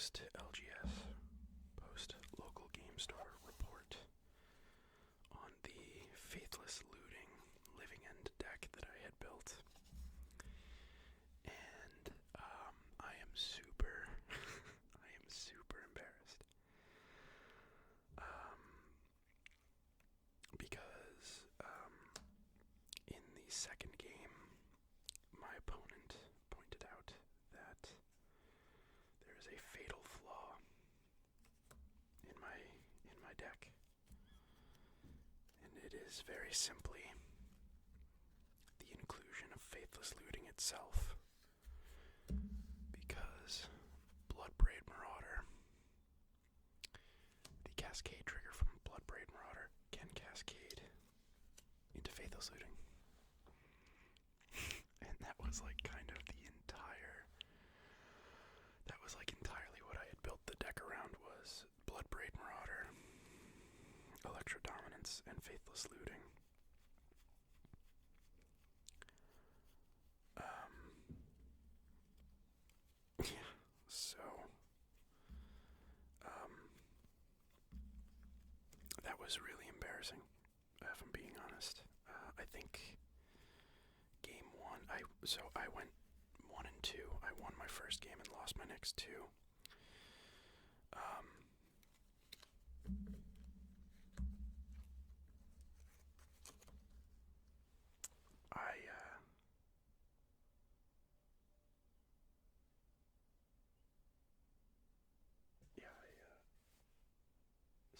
post LGS, post local game store report on the faithless looting living end deck that I had built. And I am super, I am super embarrassed. Because in the second game, my opponent pointed out that there is a fatal flaw in my deck, and it is very simply the inclusion of faithless looting itself. Because Bloodbraid Marauder, the cascade trigger from Bloodbraid Marauder, can cascade into faithless looting. And that was like kind of the entire, that was like entirely what I had built the deck around, was Bloodbraid Marauder, Electro Dominance, and faithless looting. Yeah, so that was really embarrassing, if I'm being honest. I think game one, I went 1-2. I won my first game and lost my next two.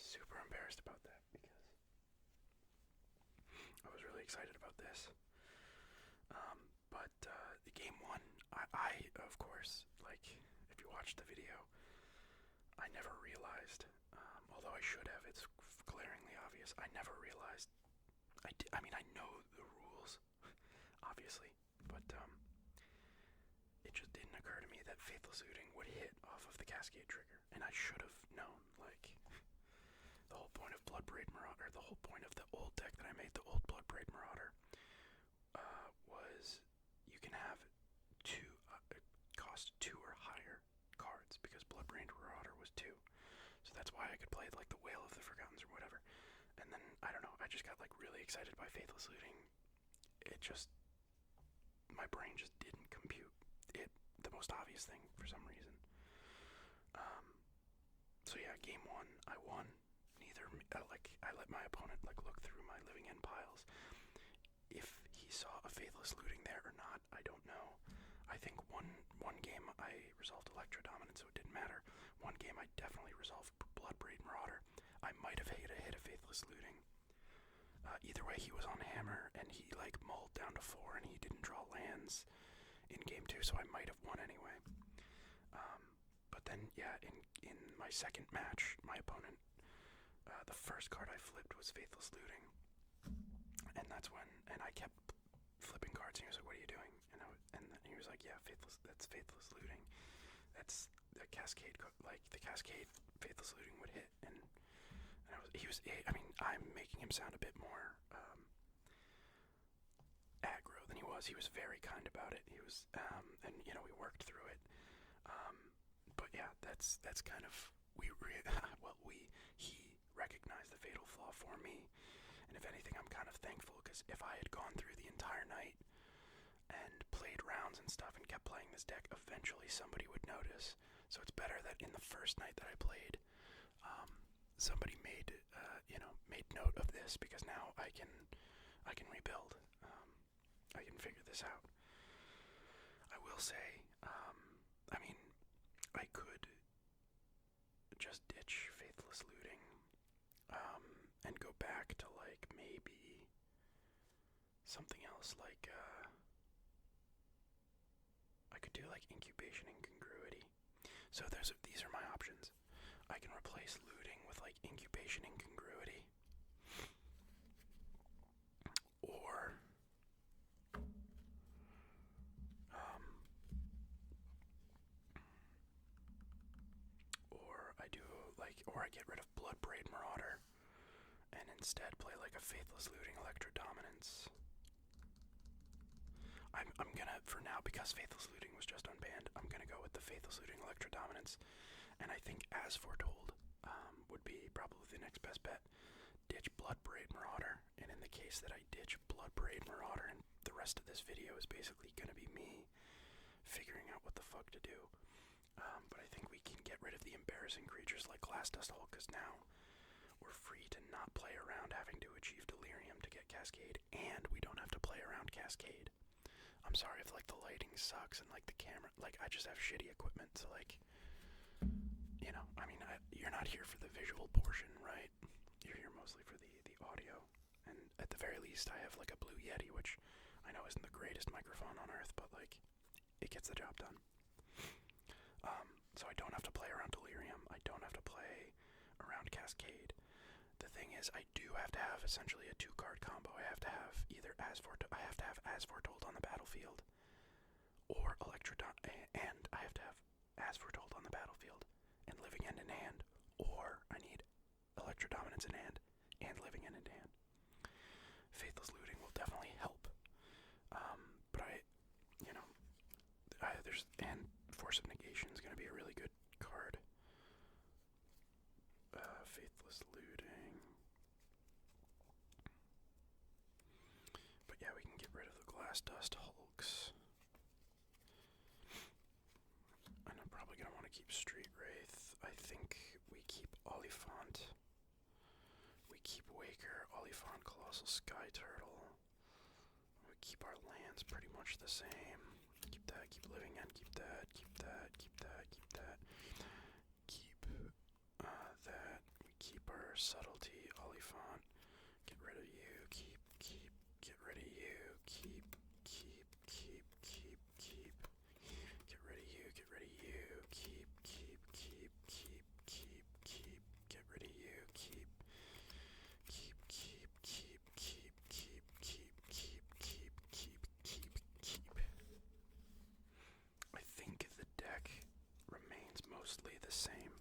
Super embarrassed about that because I was really excited about this. But the game one, I of course, like, if you watched the video, I never realized, although I should have, it's glaringly obvious, I never realized, I mean, I know the rules, obviously, but it just didn't occur to me that faithless looting would hit off of the cascade trigger, and I should have known. Like, the whole point of Bloodbraid Marauder, the whole point of the old deck that I made, the old Bloodbraid Marauder, was you can have cost 2 or higher cards, because Bloodbraid Marauder was 2. So that's why I could play like the Whale of the Forgottens or whatever. And then, I don't know, I just got like really excited by faithless looting. It just, my brain just didn't compute it, the most obvious thing, for some reason. So yeah, game one, I won. I let my opponent like look through my living end piles. If he saw a faithless looting there or not, I don't know. I think one game I resolved Electro Dominance, so it didn't matter. One game I definitely resolved Bloodbraid Marauder. I might have hit a faithless looting. Either way, he was on hammer, and he like mulled down to 4, and he didn't draw lands in game 2, so I might have won anyway. But then, yeah, in my second match, my opponent, the first card I flipped was faithless looting, and that's when, and I kept flipping cards, and he was like, "What are you doing?" And then he was like, "Yeah, that's faithless looting. That's the cascade, like the cascade faithless looting would hit." And I mean, I'm making him sound a bit more aggro than he was. He was very kind about it. He was, and you know, we worked through it. But yeah, that's kind of, he recognized the fatal flaw for me. And if anything, I'm kind of thankful, because if I had gone through the entire night and played rounds and stuff and kept playing this deck, eventually somebody would notice. So it's better that in the first night that I played, somebody made note of this, because now I can rebuild. I can figure this out. I will say, I mean, I could just ditch faithless looting, and go back to like maybe something else, like I could do like incubation incongruity. So these are my options. I can replace looting with like incubation incongruity, or or I get rid of Bloodbraid Marauder and instead play like a faithless looting Electro Dominance. I'm gonna, for now, because faithless looting was just unbanned, I'm gonna go with the faithless looting Electro Dominance and I think as foretold would be probably the next best bet. Ditch Bloodbraid Marauder, and in the case that I ditch Bloodbraid Marauder, and the rest of this video is basically going to be me figuring out what the fuck to do. But I think we can get rid of the embarrassing creatures like Glass Dust Hulk, because now we're free to not play around having to achieve Delirium to get Cascade, and we don't have to play around Cascade. I'm sorry if like the lighting sucks and like the camera, like I just have shitty equipment, so like, you know, I mean, you're not here for the visual portion, right? You're here mostly for the audio, and at the very least I have like a Blue Yeti, which I know isn't the greatest microphone on earth, but like, it gets the job done. So I don't have to play around Delirium, I don't have to play around Cascade. The thing is, I do have to have essentially a 2-card combo. I have to have either As Foretold on the battlefield, or and I have to have As Foretold on the battlefield and Living End in hand, or I need Electrodominance in hand and Living End in hand. Faithless Looting will definitely help, but and Force of Negation is going to be a really good card. Faithless Looting. But yeah, we can get rid of the Glass Dust Hulks. And I'm probably going to want to keep Street Wraith. I think we keep Oliphant. We keep Waker, Oliphant, Colossal Sky Turtle. We keep our lands pretty much the same. Keep that, keep Living End, keep that, keep that, keep that, keep that. Keep that. We keep our Subtlety, Oliphant. Get rid of you, keep, get rid of you, keep. Get rid of you, get rid of you, keep. Get rid of you, keep. I think the deck remains mostly the same.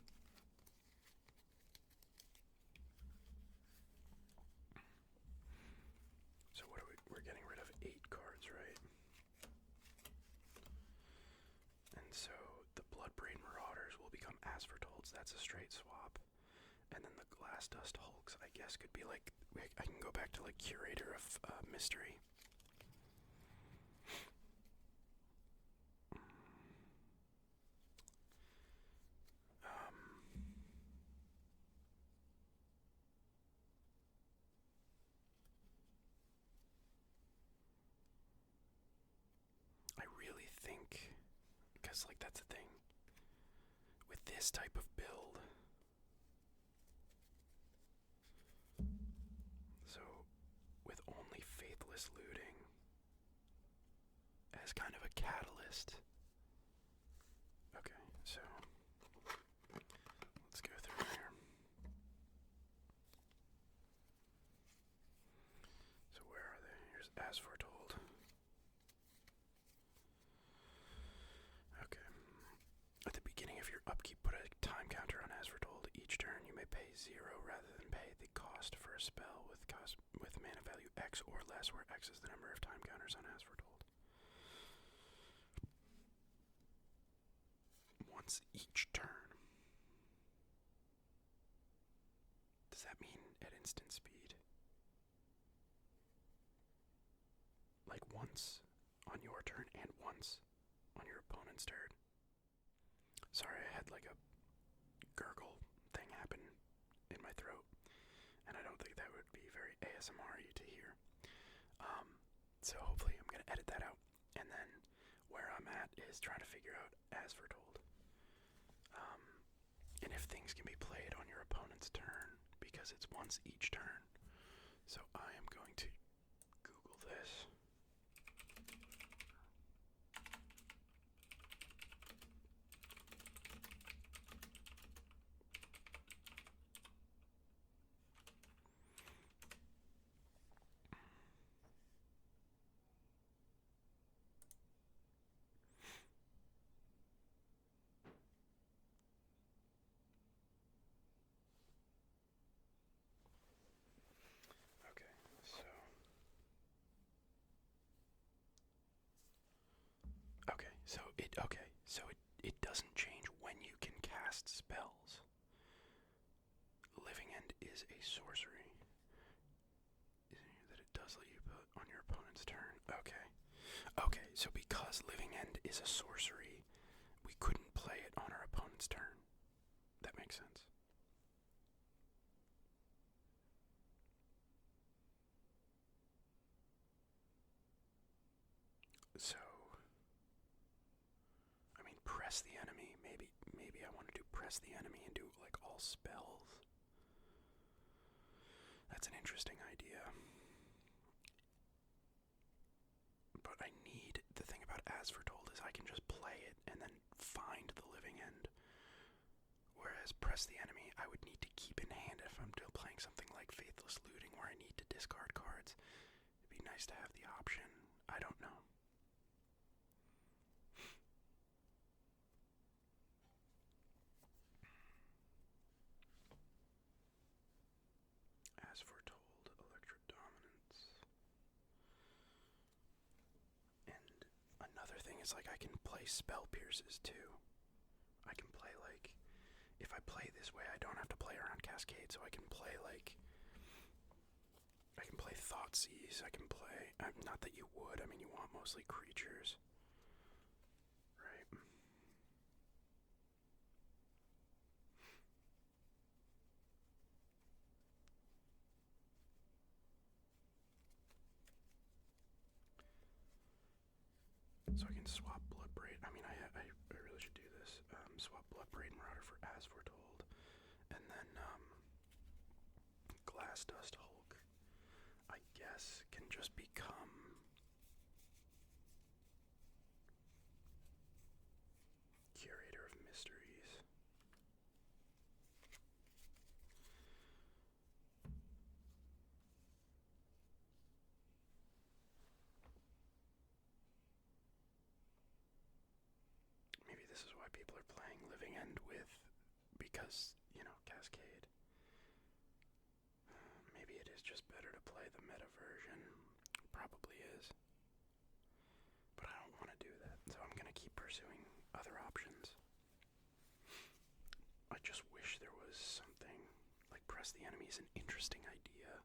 So what are we're getting rid of 8 cards, right? And so the Bloodbraid Marauders will become As Fortolds. That's a straight swap. And then the Glass Dust Hulks, I guess, could be like, I can go back to like Curator of Mystery. I really think, because like that's the thing, with this type of build, so with only Faithless Looting as kind of a catalyst. Okay, so let's go through here. So where are they? Here's As Foretold. Okay. At the beginning of your upkeep, put a time counter on As Foretold. Each turn you may pay 0 rather than pay the cost for a spell with mana value X or less, where X is the number of time counters on As Foretold. Once each turn. Does that mean at instant speed? Like once on your turn and once on your opponent's turn? Sorry, I had like a gurgle thing happen in my throat, and I don't think that would be very ASMR-y to hear. So hopefully I'm going to edit that out, and then where I'm at is trying to figure out As Foretold. And if things can be played on your opponent's turn, because it's once each turn. So I am going to Google this. Okay, so cast spells. Living End is a sorcery that it does let you put on your opponent's turn. Okay. Okay, so because Living End is a sorcery, we couldn't play it on our opponent's turn. That makes sense. So, I mean, press the enemy. Maybe I want to do press the enemy and do like all spells. That's an interesting idea. But the thing about As Foretold is I can just play it and then find the Living End. Whereas press the enemy, I would need to keep in hand if I'm still playing something like Faithless Looting where I need to discard cards. It'd be nice to have the option. I don't know. As Foretold, Electric Dominance. And another thing is like I can play Spell Pierces too. I can play like, if I play this way I don't have to play around Cascade, so I can play like, I can play Thoughtseize, I can play, not that you would, I mean you want mostly creatures, right? So I can swap Bloodbraid. I mean, I really should do this. Swap Bloodbraid Marauder for As Foretold, and then Glass Dust Hulk, I guess, can just become Curator of Mysteries. Maybe this is why people are playing Living End because, you know, Cascade. Maybe it is just better to play the meta version. Probably is. But I don't want to do that, so I'm going to keep pursuing other options. I just wish there was something like press the enemy is an interesting idea.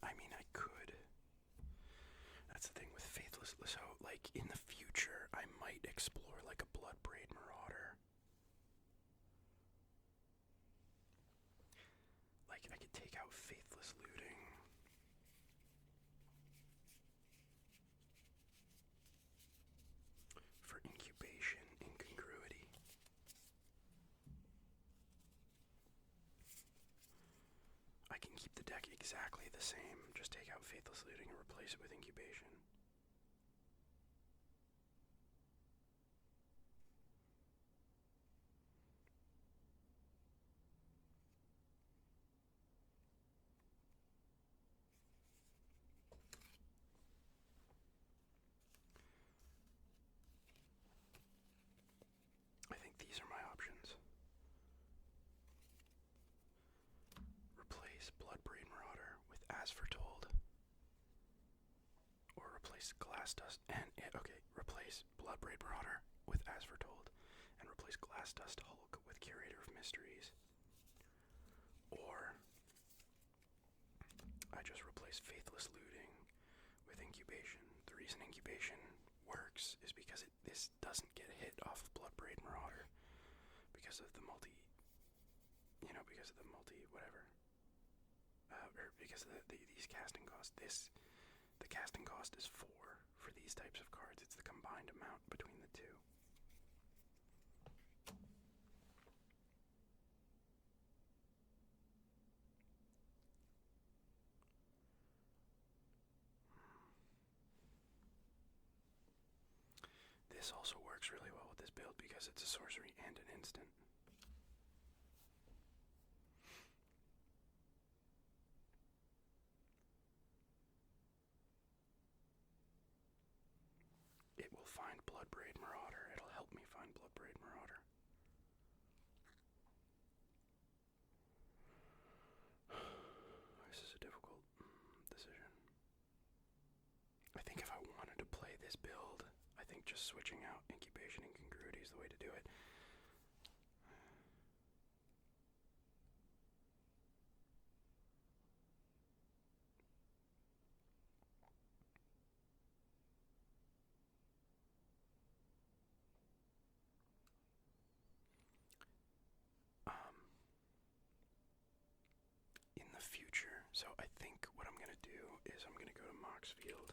I mean, I could. That's the thing with Faithless. So, like, in the future, I might explore, like, a Bloodbraid Marauder. Like, I could take out Faithless Looting. For Incubation, Incongruity. I can keep the deck exactly the same, just take out Faithless Looting and replace it with Incubation. I think these are my options. Replace Bloodbraid Marauder with As Foretold. Or replace Glass Dust and replace Bloodbraid Marauder with As Foretold, and replace Glass Dust Hulk with Curator of Mysteries. Or I just replace Faithless Looting with Incubation. The reason Incubation works is because this doesn't get hit off of Bloodbraid Marauder because of the whatever. Or because of these casting costs. The casting cost is 4 for these types of cards. It's the combined amount between the two. This also works really well with this build because it's a sorcery and an instant. It will find Bloodbraid Marauder. It'll help me find Bloodbraid Marauder. think if I wanted to play this build, I think just switching out incubation and congruity is the way to do it. In the future, so I think what I'm gonna do is I'm gonna go to Moxfield.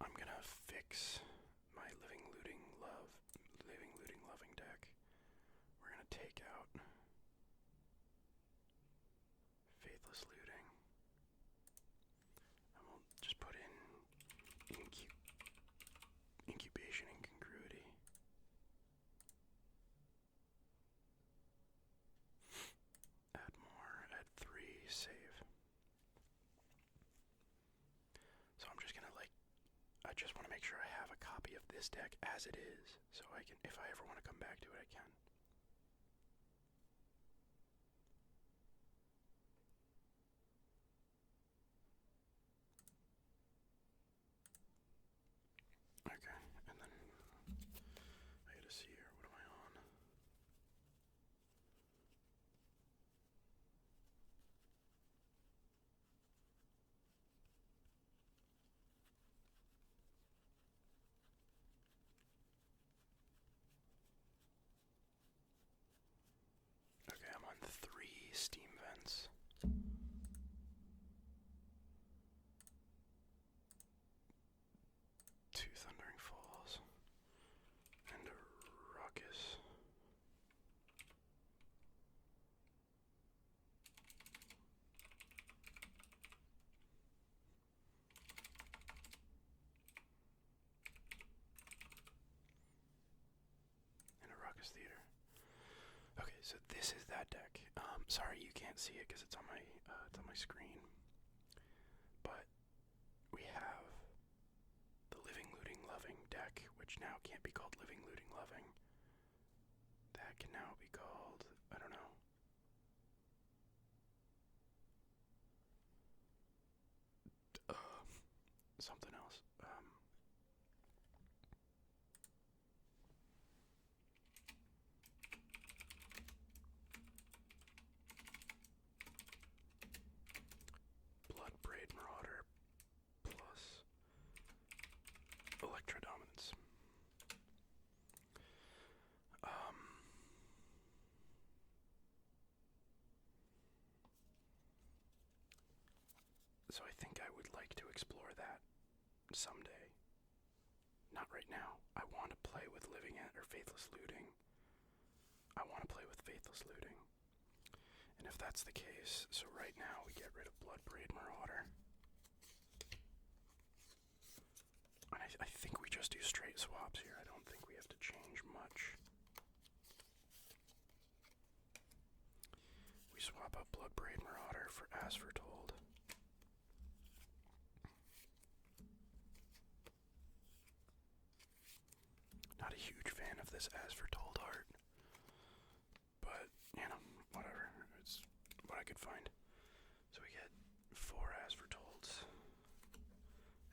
I'm gonna fix my living looting loving deck. We're gonna take out faithless looting, and we'll just put in incubation and congruity. Add more, add 3, save. So I'm just gonna I just want to make sure I have a copy of this deck as it is, so I can, if I ever want to come back to it, I can. Okay, and then I gotta see here, what am I on? Okay, I'm on 3 steam vents. 2 thundering falls. And a ruckus. And a ruckus theater. Okay, so this is that deck. Sorry you can't see it because it's on my screen. But we have the living looting loving deck, which now can't be called living looting loving. That can now be called, I don't know. Something else. Blood Braid Marauder plus Electro Dominance. So I think I would like to explore that someday. Not right now. I want to play with Living End or Faithless Looting. I want to play with Faithless Looting. And if that's the case, so right now we get rid of Bloodbraid Marauder. And I think we just do straight swaps here. I don't think we have to change much. We swap out Bloodbraid Marauder for As Foretold. Not a huge fan of this As Foretold art. But, you know, whatever. It's what I could find. So we get 4 As Fortolds.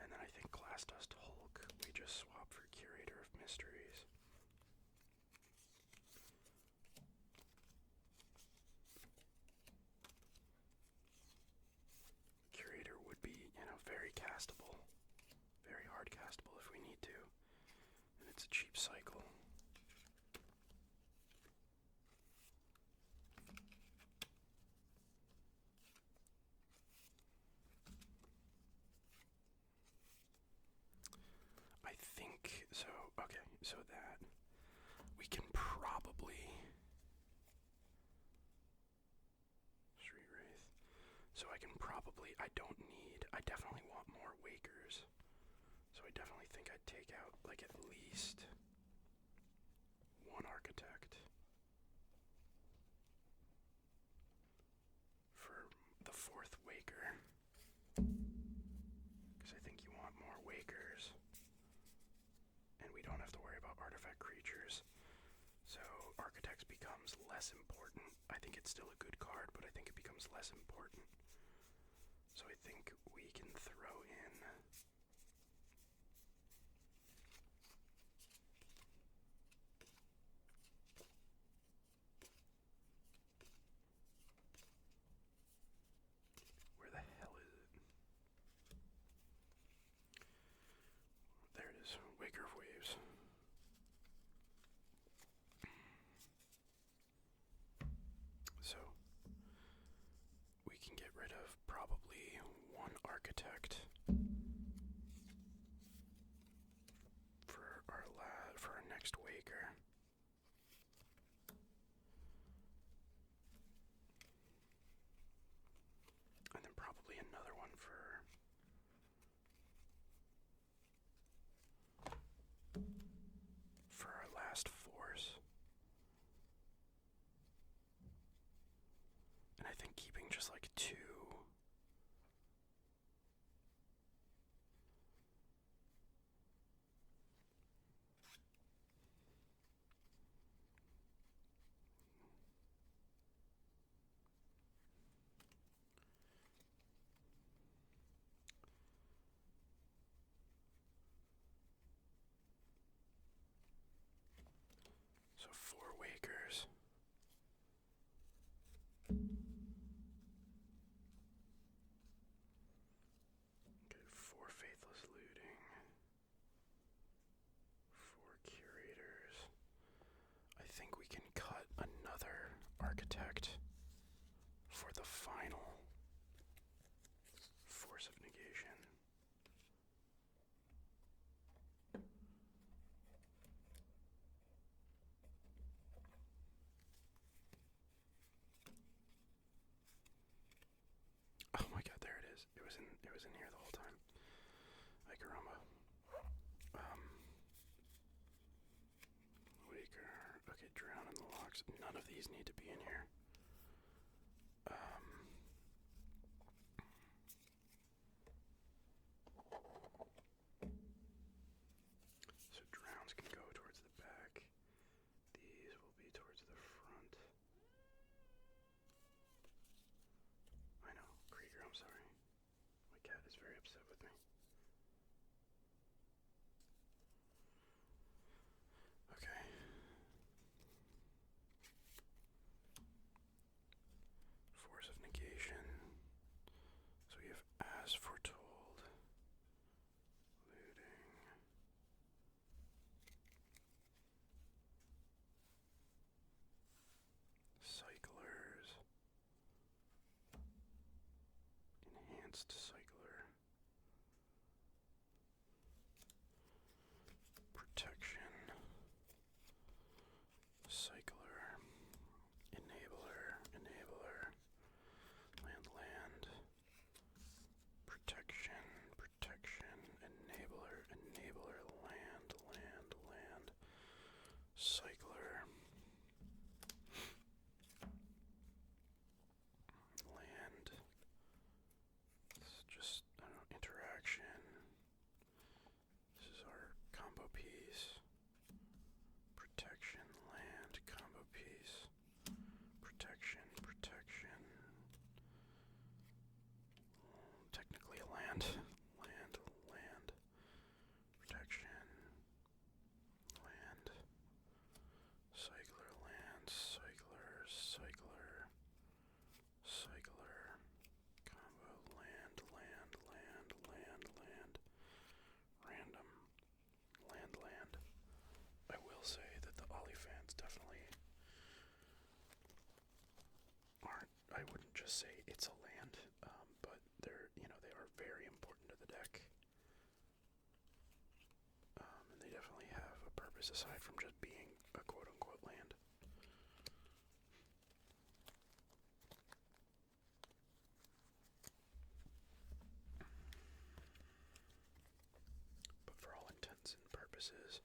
And then I think Glass Dust Hulk, we just swap for Curator of Mysteries. Curator would be, you know, very castable. Very hard castable if we need to. And it's a cheap cycle. I think, so, okay, so that we can probably Street Wraith. So I can probably, I definitely want more Wakers. So I definitely think I'd take out, like, at least 1 Architect for the 4th Waker. Because I think you want more Wakers. And we don't have to worry about artifact creatures. So Architects becomes less important. I think it's still a good card, but I think it becomes less important. So I think we can throw in architect for our next waker. And then probably another one for our last force. And I think keeping just like two. So 4 wakers. Okay, 4 faithless looting. 4 curators. I think we can cut another architect for the final force of negation. Oh my god, there it is. It was in here the whole time. Ay caramba. Waker. Okay, drown in the locks. None of these need to be in here. So drowns can go towards the back. These will be towards the front. I know, Krieger, I'm sorry. My cat is very upset with me. Okay. Force of negation. So we have as foretold. Looting. Cyclers. Enhanced cycler. Protection. Cycler. Enabler. Land. Protection. Enabler. Land. Cycler. Land. It's just, I don't know, interaction. This is our combo piece. Protection, land, combo piece. Protection. Technically a land. Land. Protection. Land. Cycler, land. Cycler. Combo, land. Random. Land. I will say that the Ollie fans definitely aren't, I wouldn't just say it's a land, but they're, they are very important to the deck. And they definitely have a purpose aside from just being a quote-unquote land. But for all intents and purposes,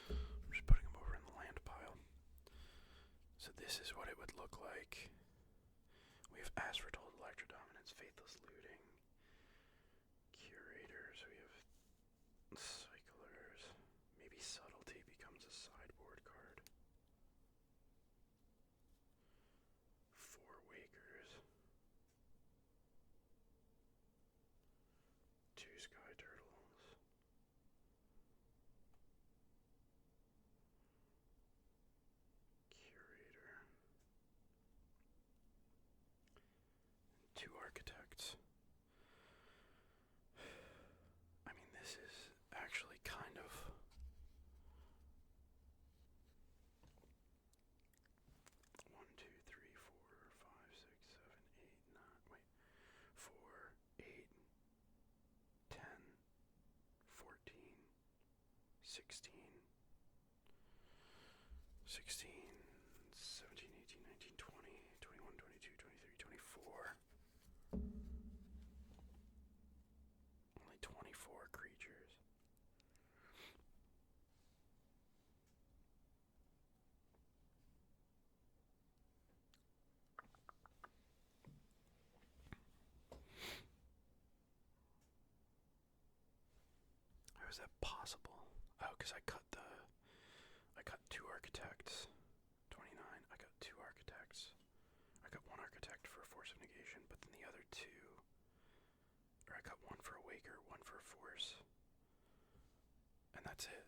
I'm just putting them over in the land pile. So this is what it would look like. We have As Foretold, Electro Dominance, Faithless Looting, Curators, we have Cyclers, maybe Subtlety becomes a sideboard card. 4 Wakers, 2 Sky Turtles, Curator, 2 Architects. I mean, this is actually kind of one, two, three, 4, 5, 6, 7, 8, 9. Wait, 4, 8, 16, 17, 18, 19, 20, 21, 22, 23, 24. Only 24 creatures. How is that possible? Oh, because I cut 2 architects. 29. I got 2 architects. I got 1 architect for a force of negation, but then the other 2, or I got 1 for a waker, 1 for a force, and that's it.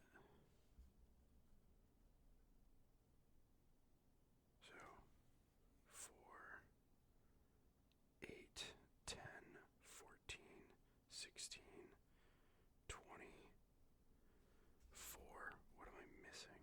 So 4, 8, 10, 14, 16, 24. What am I missing?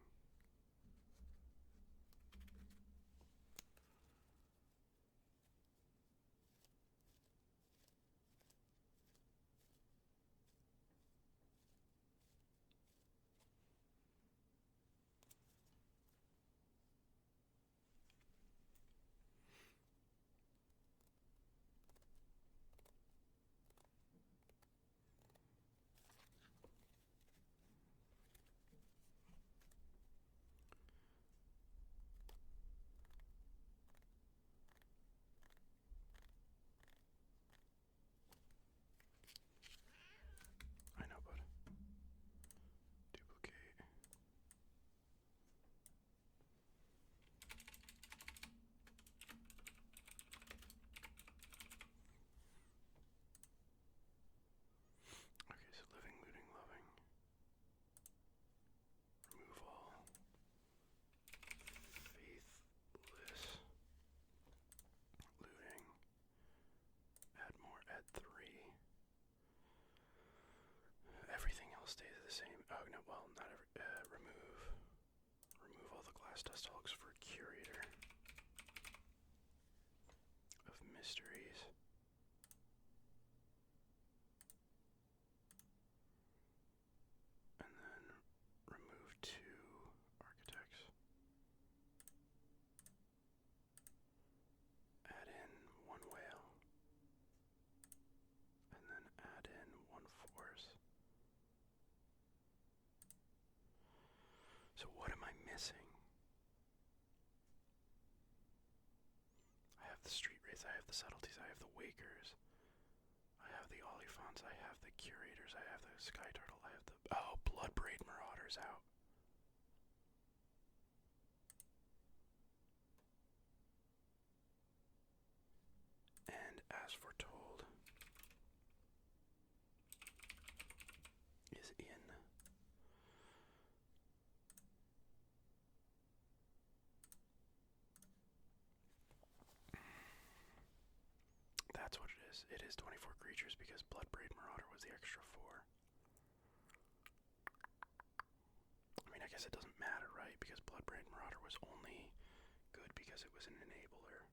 I know, but duplicate. Okay, so living, looting, loving. Remove all. Faithless. Looting. Add more, add 3. Everything else stays the same. Oh no, well, not every. Remove all the glass dust hulks for curator of mysteries. And then remove 2 architects. Add in 1 whale. And then add in 1 force. So what am I missing? I have the street wraiths, I have the subtleties, I have the wakers, I have the olifants, I have the curators, I have the sky turtle, I have the bloodbraid marauders out. And as foretold is in. That's what it is. It is 24 creatures because Bloodbraid Marauder was the extra 4. I mean, I guess it doesn't matter, right? Because Bloodbraid Marauder was only good because it was an enabler.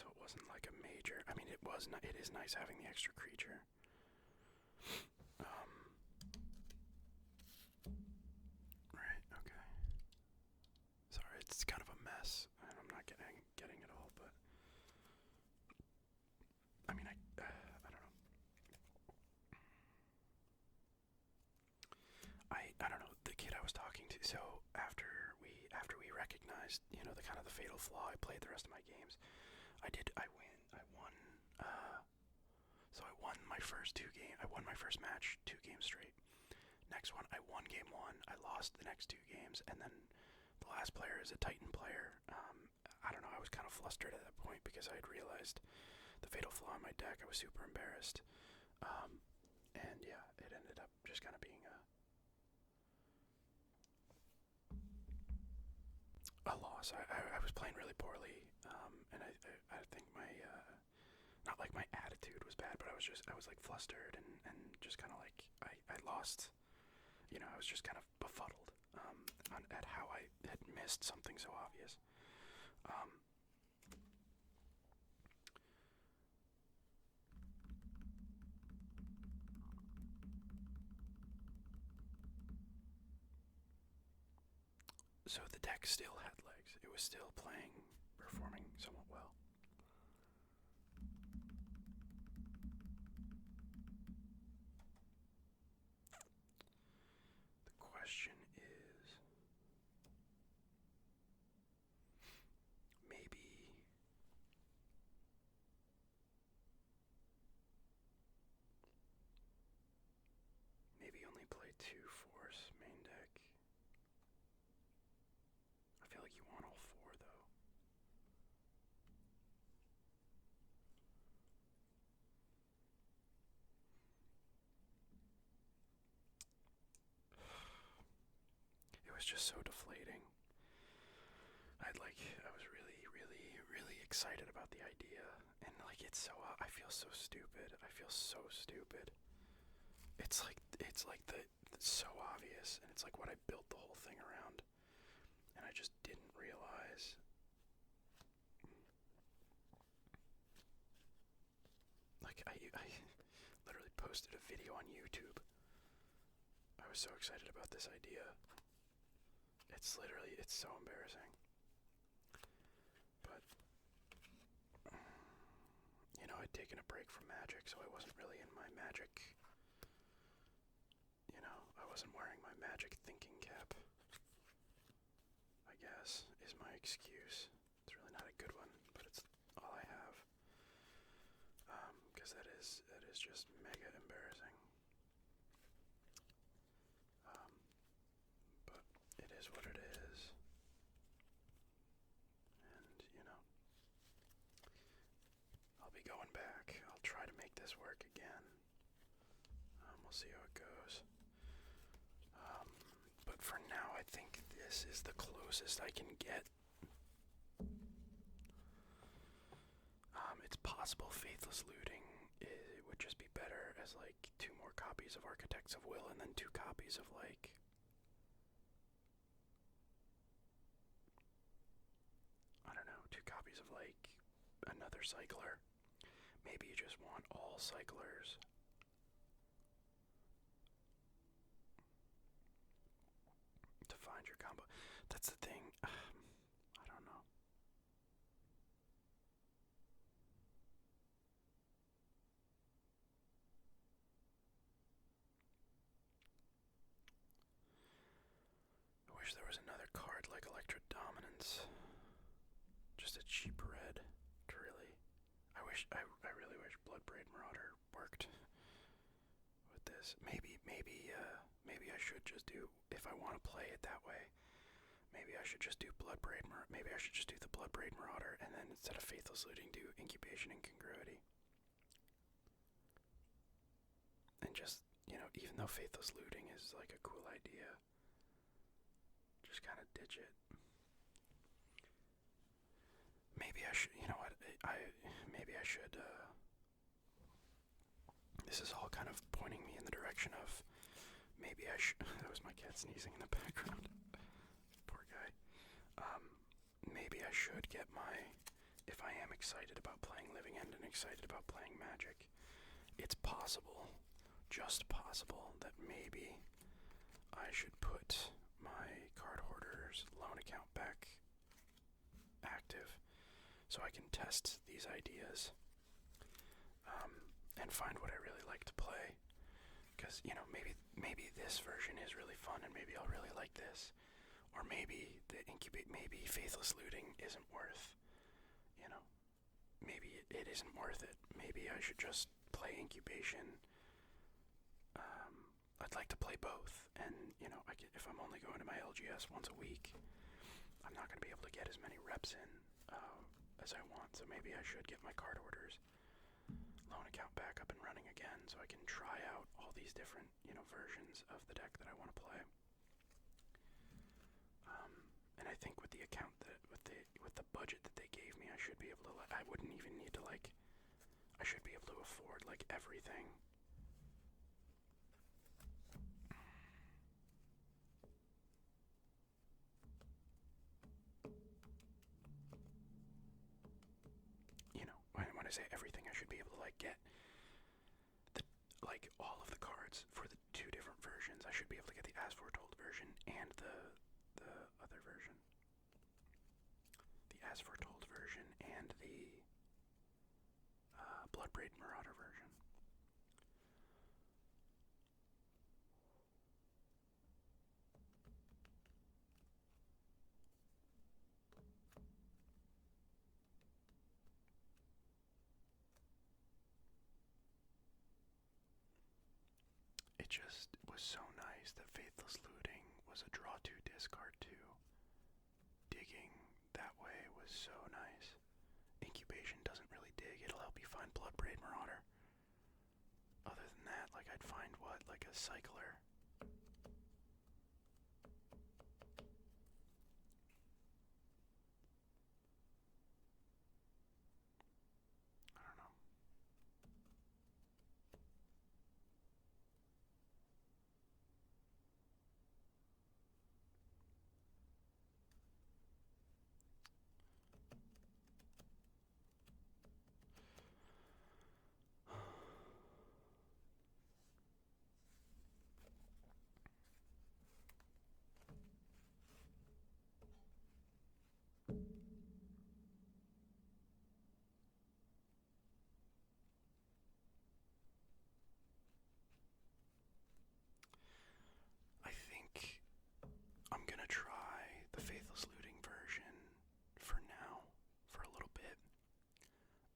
So it wasn't like a major. I mean, it is nice having the extra creature. Right. Okay. Sorry, it's kind of a mess, and I'm not getting it all, but I mean, I don't know. I don't know, the kid I was talking to, so after we recognized, the kind of the fatal flaw, I played the rest of my games. I won my first 2 games. I won my first match 2 games straight. Next one, I won game 1. I lost the next 2 games, and then the last player is a Titan player. I don't know, I was kind of flustered at that point because I had realized the fatal flaw in my deck. I was super embarrassed. And yeah, it ended up just kind of being a loss. I was playing really poorly, and I think not like my attitude was bad, but I was like flustered and just kind of like, I lost, I was just kind of befuddled, at how I had missed something so obvious. So the deck still had legs. It was still performing somewhat well. The question is, maybe only play 2 force main deck. I feel like you want all 4 though. It was just so deflating. I was really, really, really excited about the idea, and like it's so. I feel so stupid. I feel so stupid. It's like it's so obvious, and it's like what I built the whole thing around, and I just didn't realize. Like I literally posted a video on YouTube. I was so excited about this idea. It's so embarrassing. But, you know, I'd taken a break from Magic, so I wasn't really in my Magic, you know, I wasn't wearing my Magic thinking cap, I guess, is my excuse. It's really not a good one, but it's all I have. Because that is just mega embarrassing. But it is what it is. And, you know, I'll be going back. I'll try to make this work again. We'll see how it goes. But for now, I think this is the closest I can get. It's possible Faithless Looting it would just be better as like 2 more copies of Architects of Will and then 2 copies of like I don't know, 2 copies of like another cycler. Maybe you just want all cyclers. To find your combo. That's the thing. I don't know. I wish there was another card like Electro Dominance. Just a cheap red to really. I really wish Bloodbraid Marauder worked with this. Maybe I should just do, if I want to play it that way, maybe I should just do maybe I should just do the Bloodbraid Marauder, and then instead of Faithless Looting, do Incubation and Congruity. And just, you know, even though Faithless Looting is like a cool idea, just kind of ditch it. Maybe I should, you know what, maybe I should, this is all kind of pointing me in the direction of, maybe I should, that was my cat sneezing in the background. Poor guy. Maybe I should get if I am excited about playing Living End and excited about playing Magic, it's possible, just possible, that maybe I should put my Card Hoarder's loan account back active so I can test these ideas and find what I really like to play. Because, you know, maybe this version is really fun and maybe I'll really like this. Or maybe maybe Faithless Looting isn't worth, you know, maybe it isn't worth it. Maybe I should just play Incubation. I'd like to play both, and, you know, if I'm only going to my LGS once a week, I'm not going to be able to get as many reps in as I want, so maybe I should get my Card Hoarder's loan account back up and running again so I can try out all these different, you know, versions of the deck that I want to play. And I think with the account with the budget that they gave me, I should be able to, I wouldn't even need to, like, I should be able to afford, like, everything. You know, when I say everything, I should be able to, like, get all of the cards for the 2 different versions. I should be able to get the As Foretold version and the other version. Bloodbraid Marauder version. It just was so nice that Faithless Looting was a draw 2 discard 2. Digging that way was so nice. Incubation doesn't really dig, it'll help you find Bloodbraid Marauder. Other than that, like I'd find what? Like a cycler. I don't know. I think I'm gonna try the Faithless Looting version for now, for a little bit.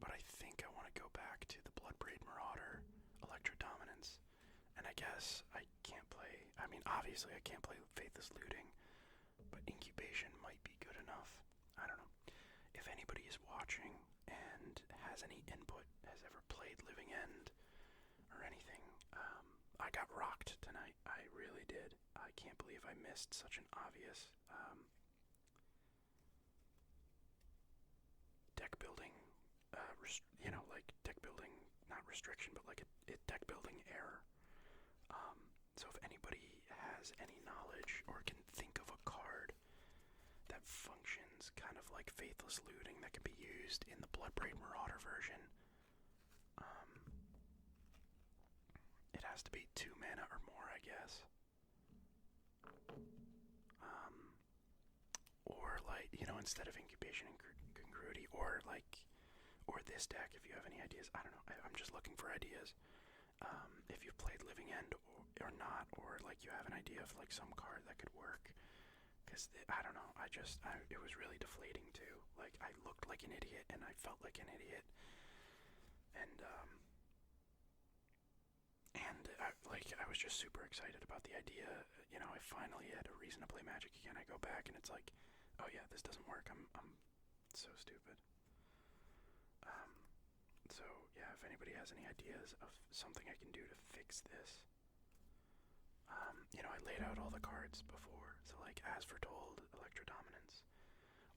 But I think I want to go back to the Bloodbraid Marauder Electro Dominance. And I guess I can't play, I mean obviously I can't play Faithless Looting, but Incubation might be good enough. I don't know. If anybody is watching and has any input, has ever played Living End or anything, I got rocked tonight. I really did. I can't believe I missed such an obvious deck building, like deck building, not restriction, but like a deck building error. So if anybody has any knowledge or can think of a card that functions kind of like Faithless Looting that can be used in the Bloodbraid Marauder version, it has to be 2 mana or more, I guess. Or like, instead of Incubation and Congruity, or this deck, if you have any ideas. I don't know, I'm just looking for ideas. If you've played Living End or not, or like you have an idea of like some card that could work. Because, I don't know, it was really deflating too. Like, I looked like an idiot and I felt like an idiot. And I was just super excited about the idea. I finally had a reason to play Magic again. I go back and it's like, oh yeah, this doesn't work. I'm so stupid. So yeah, if anybody has any ideas of something I can do to fix this, I laid out all the cards before. So like, as foretold, Electro Dominance,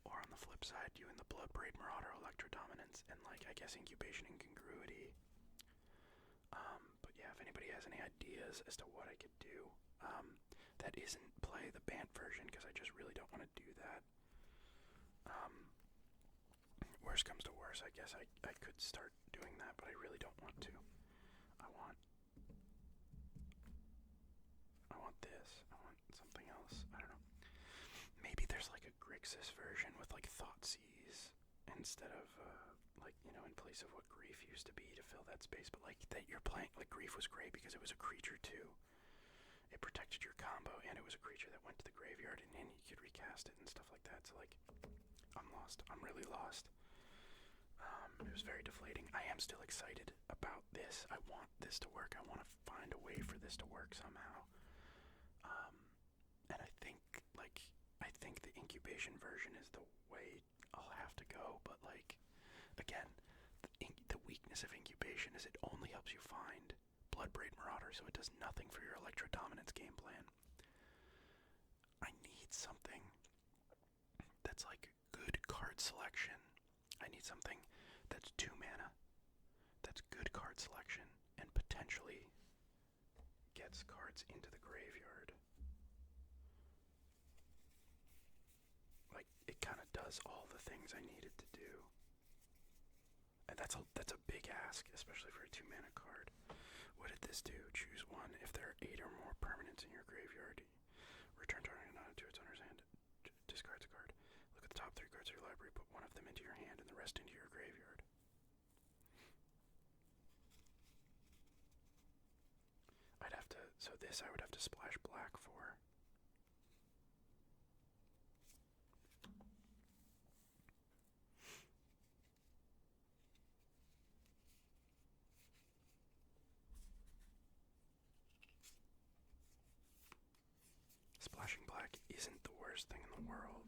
or on the flip side, doing the Bloodbraid Marauder Electro Dominance, and like I guess Incubation and Congruity. But yeah, if anybody has any ideas as to what I could do, that isn't play the Bant version, because I just really don't want to do that. Worst comes to worst, I guess I could start doing that, but I really don't want to. I want this. I want something else. I don't know. Maybe there's like a Grixis version with like Thoughtseize instead of in place of what Grief used to be to fill that space. But like that you're playing, like Grief was great because it was a creature too. It protected your combo, and it was a creature that went to the graveyard, and then you could recast it and stuff like that. So like, I'm lost. I'm really lost. It was very deflating. I am still excited about this. I want this to work. I want to find a way for this to work somehow. And I think the Incubation version is the way I'll have to go. But like, again, the weakness of Incubation is it only helps you find Bloodbraid Marauder, so it does nothing for your Electro Dominance game plan. I need something that's like good card selection. I need something that's 2 mana, that's good card selection, and potentially gets cards into the graveyard. Like, it kind of does all the things I need it to do. And that's a big ask, especially for a 2 mana card. What did this do? Choose one. If there are 8 or more permanents in your graveyard, return target to its owner's hand. Discards a card. Look at the top 3 cards of your library, put one of them into your hand and the rest into your graveyard. This I would have to splash black for. Splashing black isn't the worst thing in the world.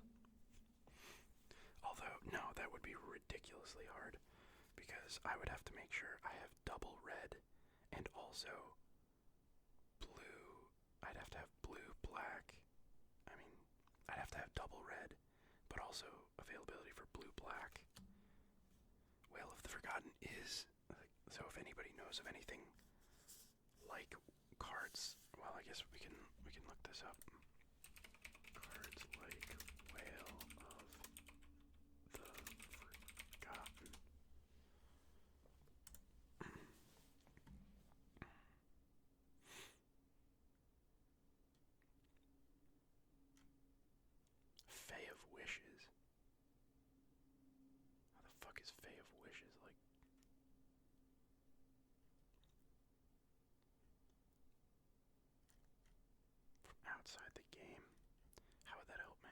Although, no, that would be ridiculously hard, because I would have to make sure I have double red and also blue. I'd have to have blue, black. I mean, I'd have to have double red, but also availability for blue, black. Whale of the Forgotten is, so if anybody knows of anything like cards, well, I guess we can look this up. Cards like Whale of the Forgotten. Fae of Wishes. How the fuck is Fae of Wishes like? From outside the game. How would that help me?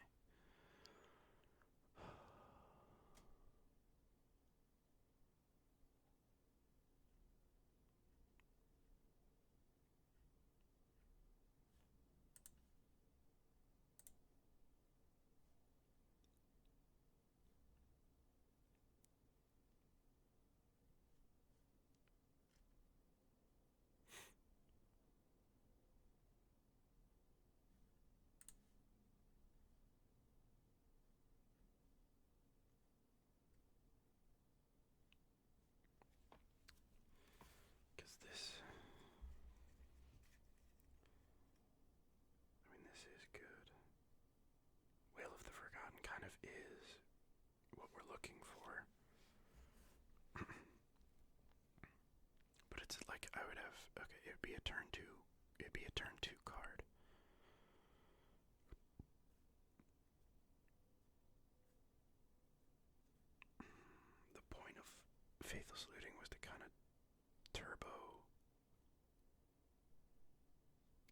Because this, I mean, this is good. Whale of the Forgotten kind of is what we're looking for. But it's like I would have, okay, it'd be a turn 2 card. The point of Faithless Looting was to kind of turbo,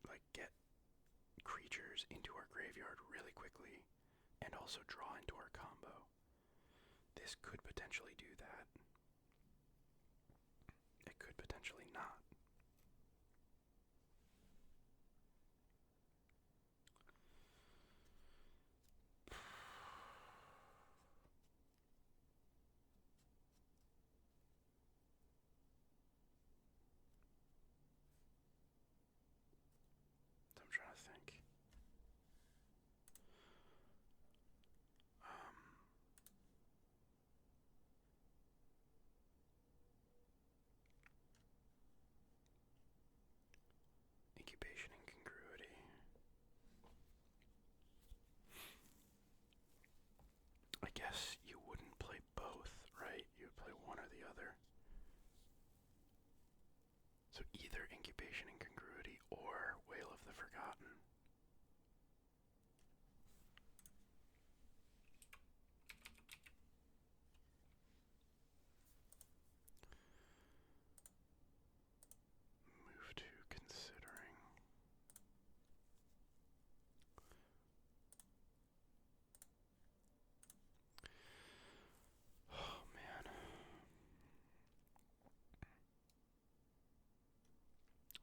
like get creatures into our graveyard really quickly and also draw into our combo. This could potentially do that. It could potentially not. I'm trying to think. Incubation Incongruity. I guess you wouldn't play both, right? You would play one or the other. So either Incubation Incongruity or Whale of the Forgotten. Move to considering. Oh man.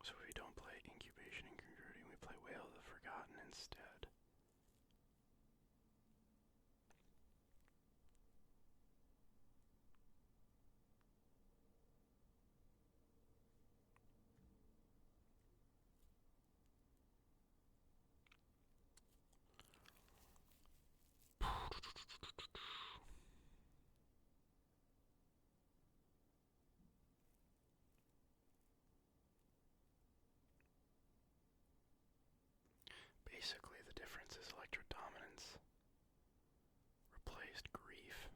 So if we don't play Incubation Incongruity, we play Whale of the Forgotten instead. Basically, the difference is Electrodominance replaced Grief.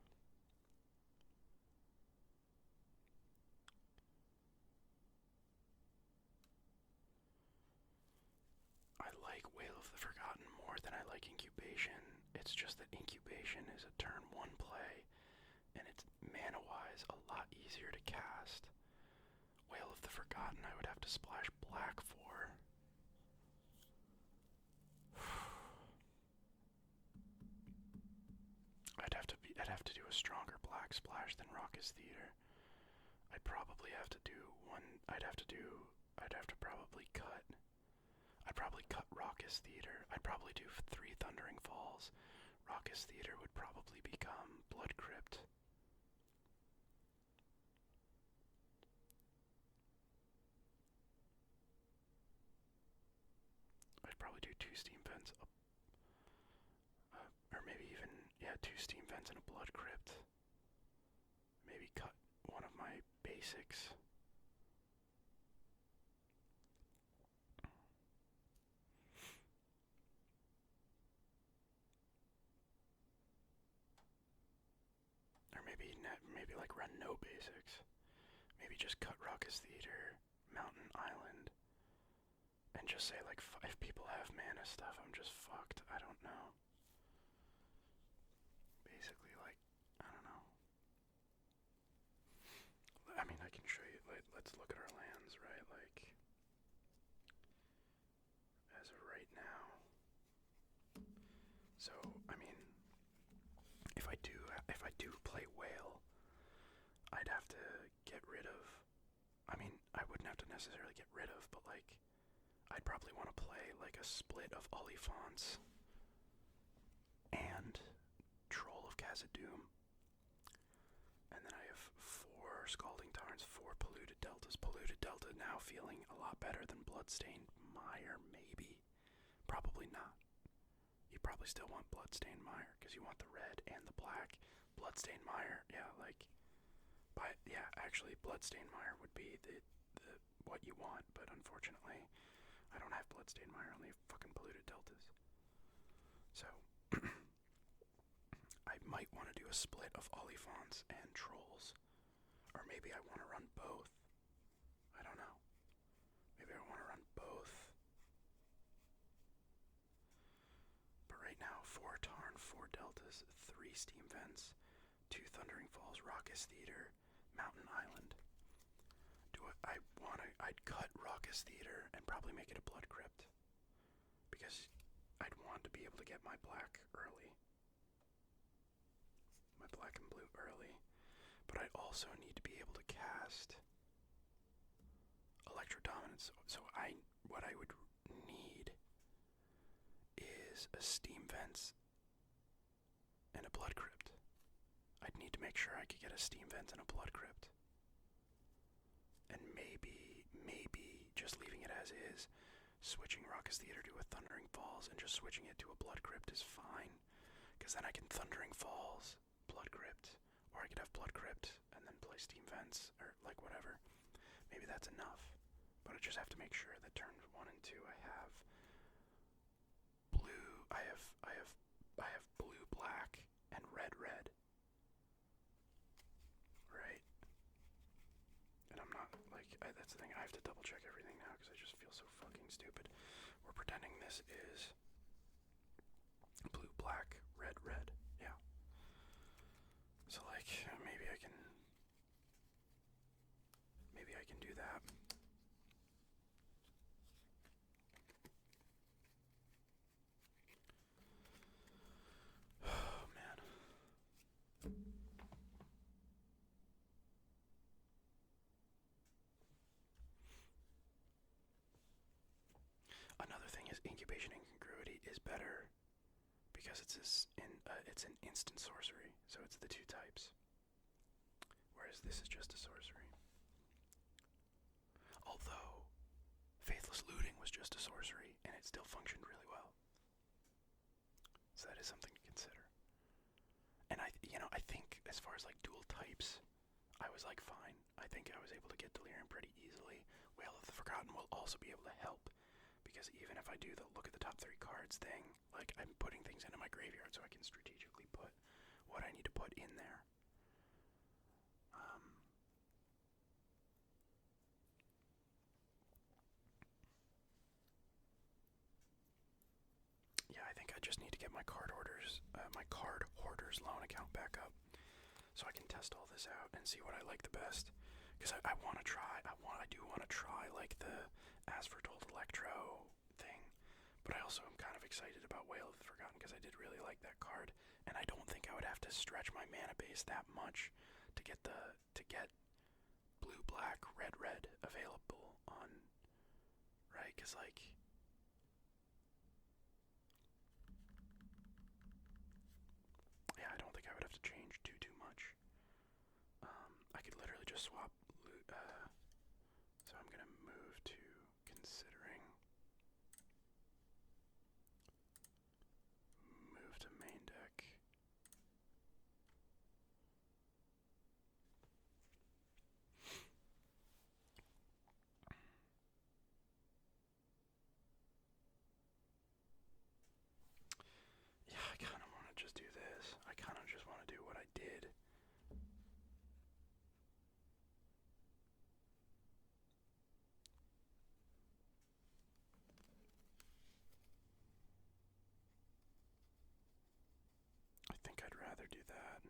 I like Whale of the Forgotten more than I like Incubation. It's just that Incubation is a turn 1 play, and it's mana-wise a lot easier to cast. Whale of the Forgotten I would have to splash black for. Splash than Raucous Theater. I'd probably have to do one. I'd have to probably cut. I'd probably cut Raucous Theater. I'd probably do 3 Thundering Falls. Raucous Theater would probably become Blood Crypt. I'd probably do 2 Steam Vents, or maybe even, yeah, 2 Steam Vents and a Blood Crypt. Maybe cut one of my basics. Or maybe like run no basics. Maybe just cut Raucous Theater, Mountain Island, and just say like if people have mana stuff, I'm just fucked. I don't know. Basically, like, I don't know. I mean, I can show you. Let's look at our lands, right? Like, as of right now. So, I mean, if I do play Whale, I'd have to get rid of. I mean, I wouldn't have to necessarily get rid of, but like, I'd probably want to play like a split of Oliphants and Troll of Khazad-dûm. And then I have 4 Scalding Tarns, 4 Polluted Deltas. Polluted Delta now feeling a lot better than Bloodstained Mire, maybe. Probably not. You probably still want Bloodstained Mire, because you want the red and the black. Bloodstained Mire, yeah, like, but yeah, actually Bloodstained Mire would be the what you want, but unfortunately, I don't have Bloodstained Mire, only fucking Polluted Deltas. So, I might want to do a split of Oliphants and Trolls. Or maybe I want to run both. I don't know. Maybe I want to run both. But right now, 4 Tarn, 4 Deltas, 3 Steam Vents, 2 Thundering Falls, Raucous Theater, Mountain Island. I'd cut Raucous Theater and probably make it a Blood Crypt. Because I'd want to be able to get my black early. My black and blue early. But I also need to be able to cast Electro Dominance. So what I would need is a Steam Vents and a Blood Crypt. I'd need to make sure I could get a Steam Vents and a Blood Crypt. And maybe just leaving it as is, switching Raucous Theater to a Thundering Falls and just switching it to a Blood Crypt is fine. Because then I can Thundering Falls, Blood Crypt, or I could have Blood Crypt and then play Steam Vents, or like whatever. Maybe that's enough. But I just have to make sure that turns 1 and 2 I have blue, I have blue, black, and red, red. Right? And I'm not, like, that's the thing, I have to double check everything now because I just feel so fucking stupid. We're pretending this is blue, black, red, red. Yeah. So, like, maybe I can do that. Oh, man. Another thing is Incubation Incongruity is better because it's an instant sorcery, so it's the 2 types. Whereas this is just a sorcery. Although Faithless Looting was just a sorcery and it still functioned really well. So that is something to consider. And I think as far as like dual types, I was like fine. I think I was able to get Delirium pretty easily. Whale of the Forgotten will also be able to help, because even if I do the look at the top 3 cards thing, like I'm putting things into my graveyard so I can strategically put what I need to put in there. Yeah, I think I just need to get my card hoarders loan account back up, so I can test all this out and see what I like the best. Because I want to try. I do want to try like the As Foretold Electro thing, but I also am kind of excited about Whale of the Forgotten because I did really like that card, And I don't think I would have to stretch my mana base that much to get blue, black, red, red available on, right? Because, like, yeah, I don't think I would have to change too much. I could literally just swap loot, so I'm gonna move to considering. Move to main deck. Yeah, I kind of want to just do this. I kind of just want to do what I did. I think I'd rather do that.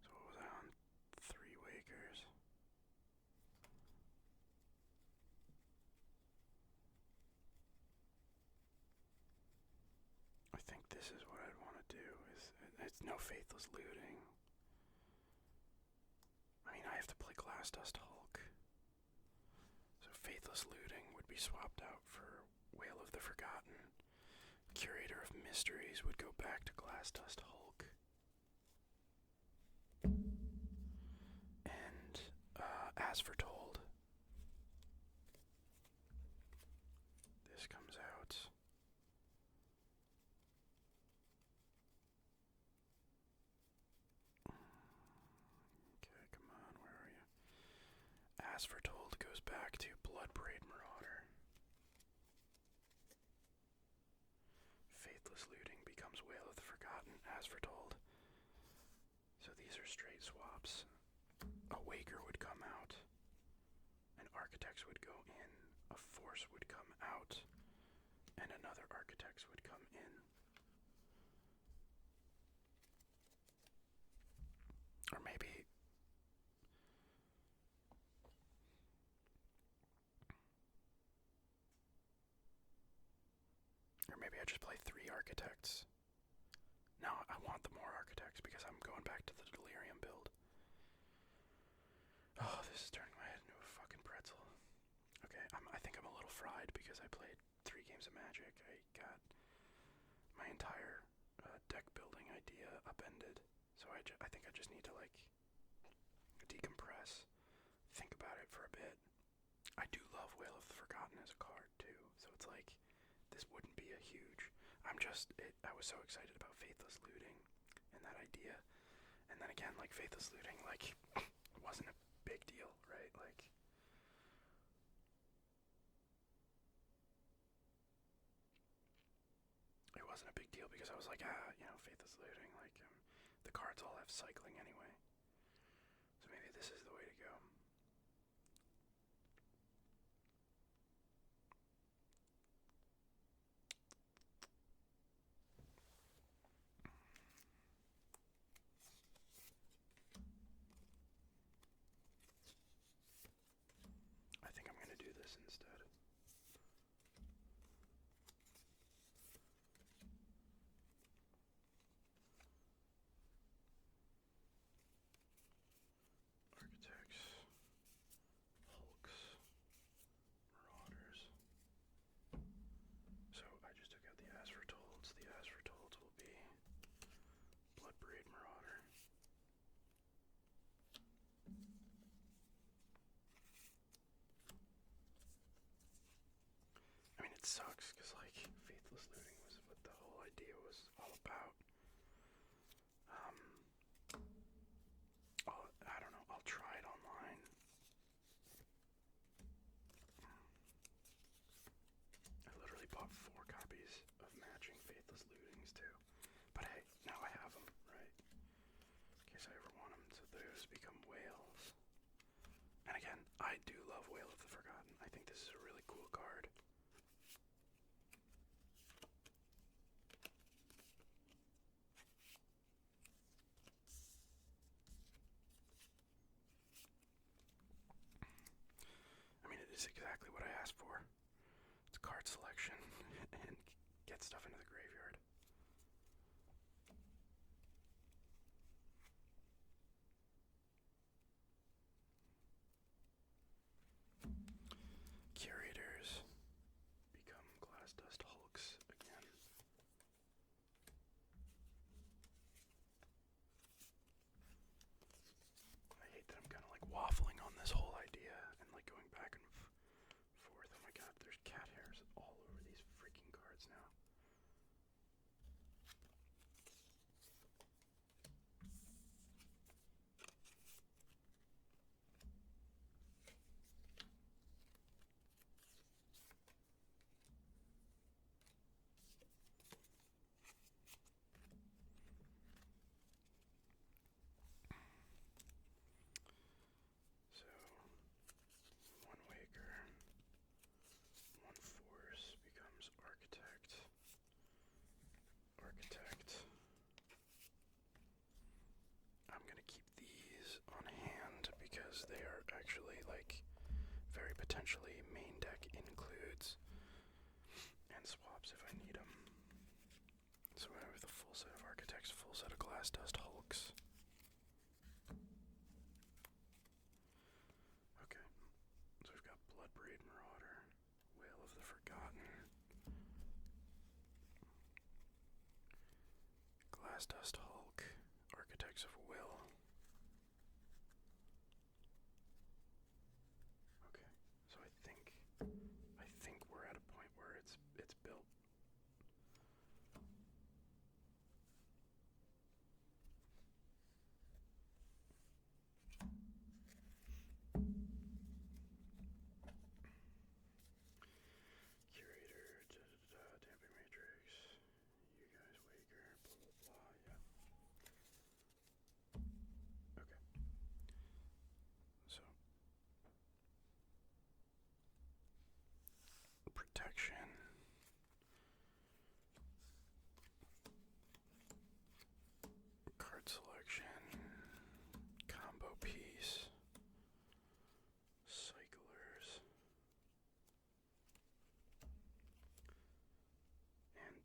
So what was I on? 3 Wakers. I think this is what I'd want to do. It's no faithless looting. I mean, I have to play Glass Dust Hulk. So faithless looting would be swapped out for Whale of the Forgotten. Curator of Mysteries would go back to Glass Dust Hulk. And as foretold, this comes out. Okay, come on, where are you? As foretold goes back to Bloodbraid Marauder. Faithless looting becomes Whale of the Forgotten, as foretold. So these are straight swaps. A Waker would come out. An Architects would go in. A Force would come out. And another Architects would come in. Or maybe I just play 3 Architects. No, I want the more Architects because I'm going back to the Delirium build. Oh, this is turning my head into a fucking pretzel. Okay, I think I'm a little fried because I played 3 games of Magic. I got my entire deck building idea upended. So I think I just need to, like, decompress, think about it for a bit. I do love Whale of the Forgotten as a card, too. So it's like, this wouldn't be a huge... I was so excited about Faithless Looting and that idea. And then again, like, Faithless Looting, like, wasn't a big deal, right? Like... It wasn't a big deal because I was like, Faithless Looting, like, the cards all have cycling anyway. So maybe this is the way to go. I think I'm gonna do this instead. Architects, Hulks, Marauders. So I just took out the As Fortolds. The As Fortolds will be Bloodbraid Marauder. I mean, it sucks because, like, Faithless Looting was what the whole idea was all about. I don't know, I'll try it online. I literally bought 4 copies of matching Faithless Lootings, too. But hey, now I have them, right? In case I ever want them. So those become Whales. And again, I do love Whale of the Forgotten. I think this is a really cool card. I mean, it is exactly what I asked for. It's card selection and get stuff into the graveyard. potentially main deck includes, and swaps if I need them. So we have the full set of Architects, full set of Glass Dust Hulks. Okay, so we've got Bloodbraid Marauder, Whale of the Forgotten, Glass Dust Hulk, Architects of Will. Okay, so I think we're at a point where it's built. Curator, Damping Matrix, you guys Waker, blah blah blah, yeah. Okay. So protection. Card selection. Combo piece. Cyclers. And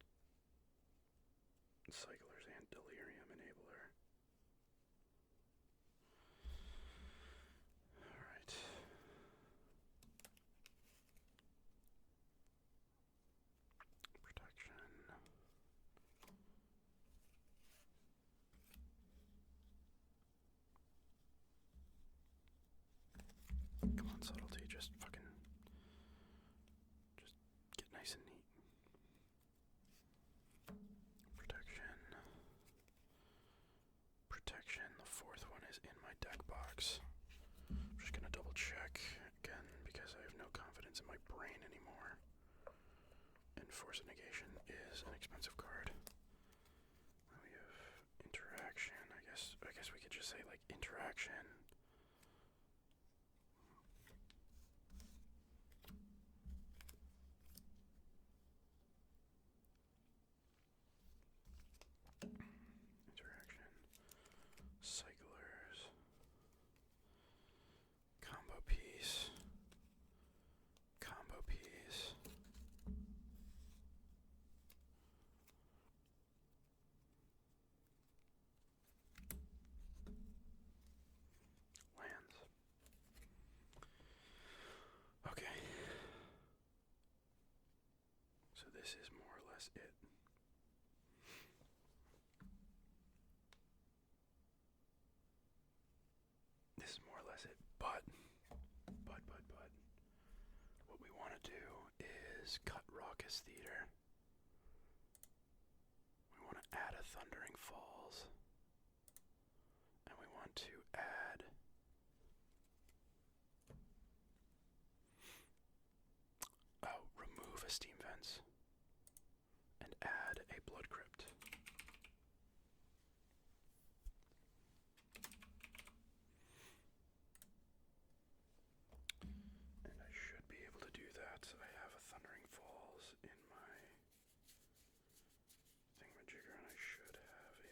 Cyclers and Delirium Enabler. Alright. Protection. Come on, subtlety, just fucking just get nice and neat. Protection. Protection, the fourth one is in my deck box. I'm just gonna double check again because I have no confidence in my brain anymore. And Force of Negation is an expensive card. We have Interaction. I guess we could just say like Interaction. Interaction. Cyclers. Combo piece. Combo piece. Lands. Okay. So this is more or less it. This is more or less it, but what we want to do is cut Raucous Theater. We want to add a Thundering Falls. And we want to add remove a Steam Fence and add a Blood Crypt. And I should be able to do that. I have a Thundering Falls in my thingamajigger, and I should have a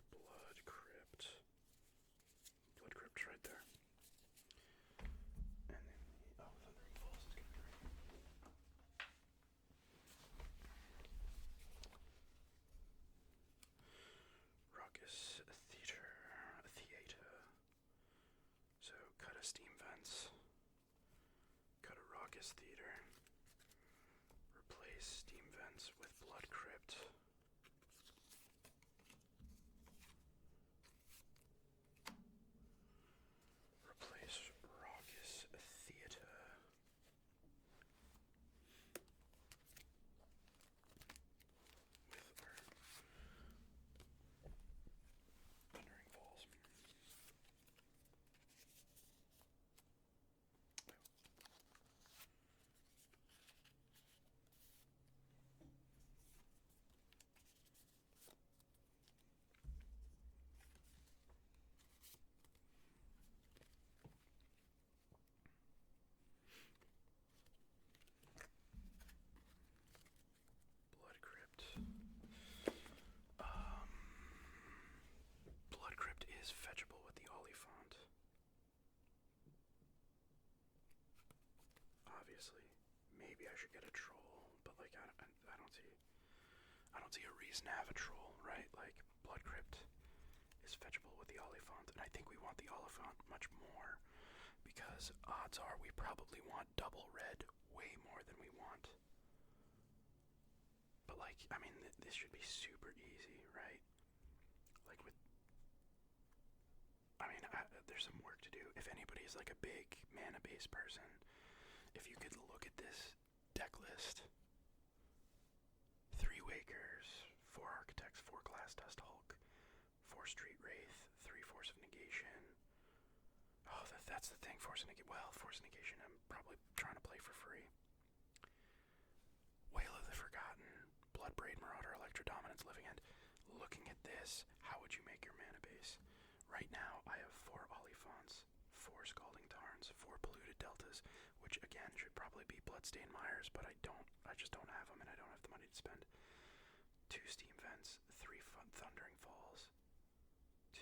maybe I should get a troll, but like I don't see a reason to have a troll, right? Like Blood Crypt is fetchable with the Oliphant, and I think we want the Oliphant much more because odds are we probably want double red way more than we want. But like, I mean, this should be super easy, right? Like with, I mean, there's some work to do. If anybody's like a big mana base person, if you could look at this deck list: 3 Wakers, 4 Architects, 4 Glass Dust Hulk, 4 Street Wraith, 3 Force of Negation. Oh, that's the thing, Force of Negation. Well, Force of Negation I'm probably trying to play for free. Wail of the Forgotten, Bloodbraid, Marauder, Electrodominance, Living End. Looking at this, how would you make your mana base? Right now, I have 4 Oliphants, 4 Scalding Tarns, 4 Polluted Deltas, which again should probably be Bloodstained Mires, but I just don't have them and I don't have the money to spend. 2 Steam Vents, 3 Thundering Falls, 2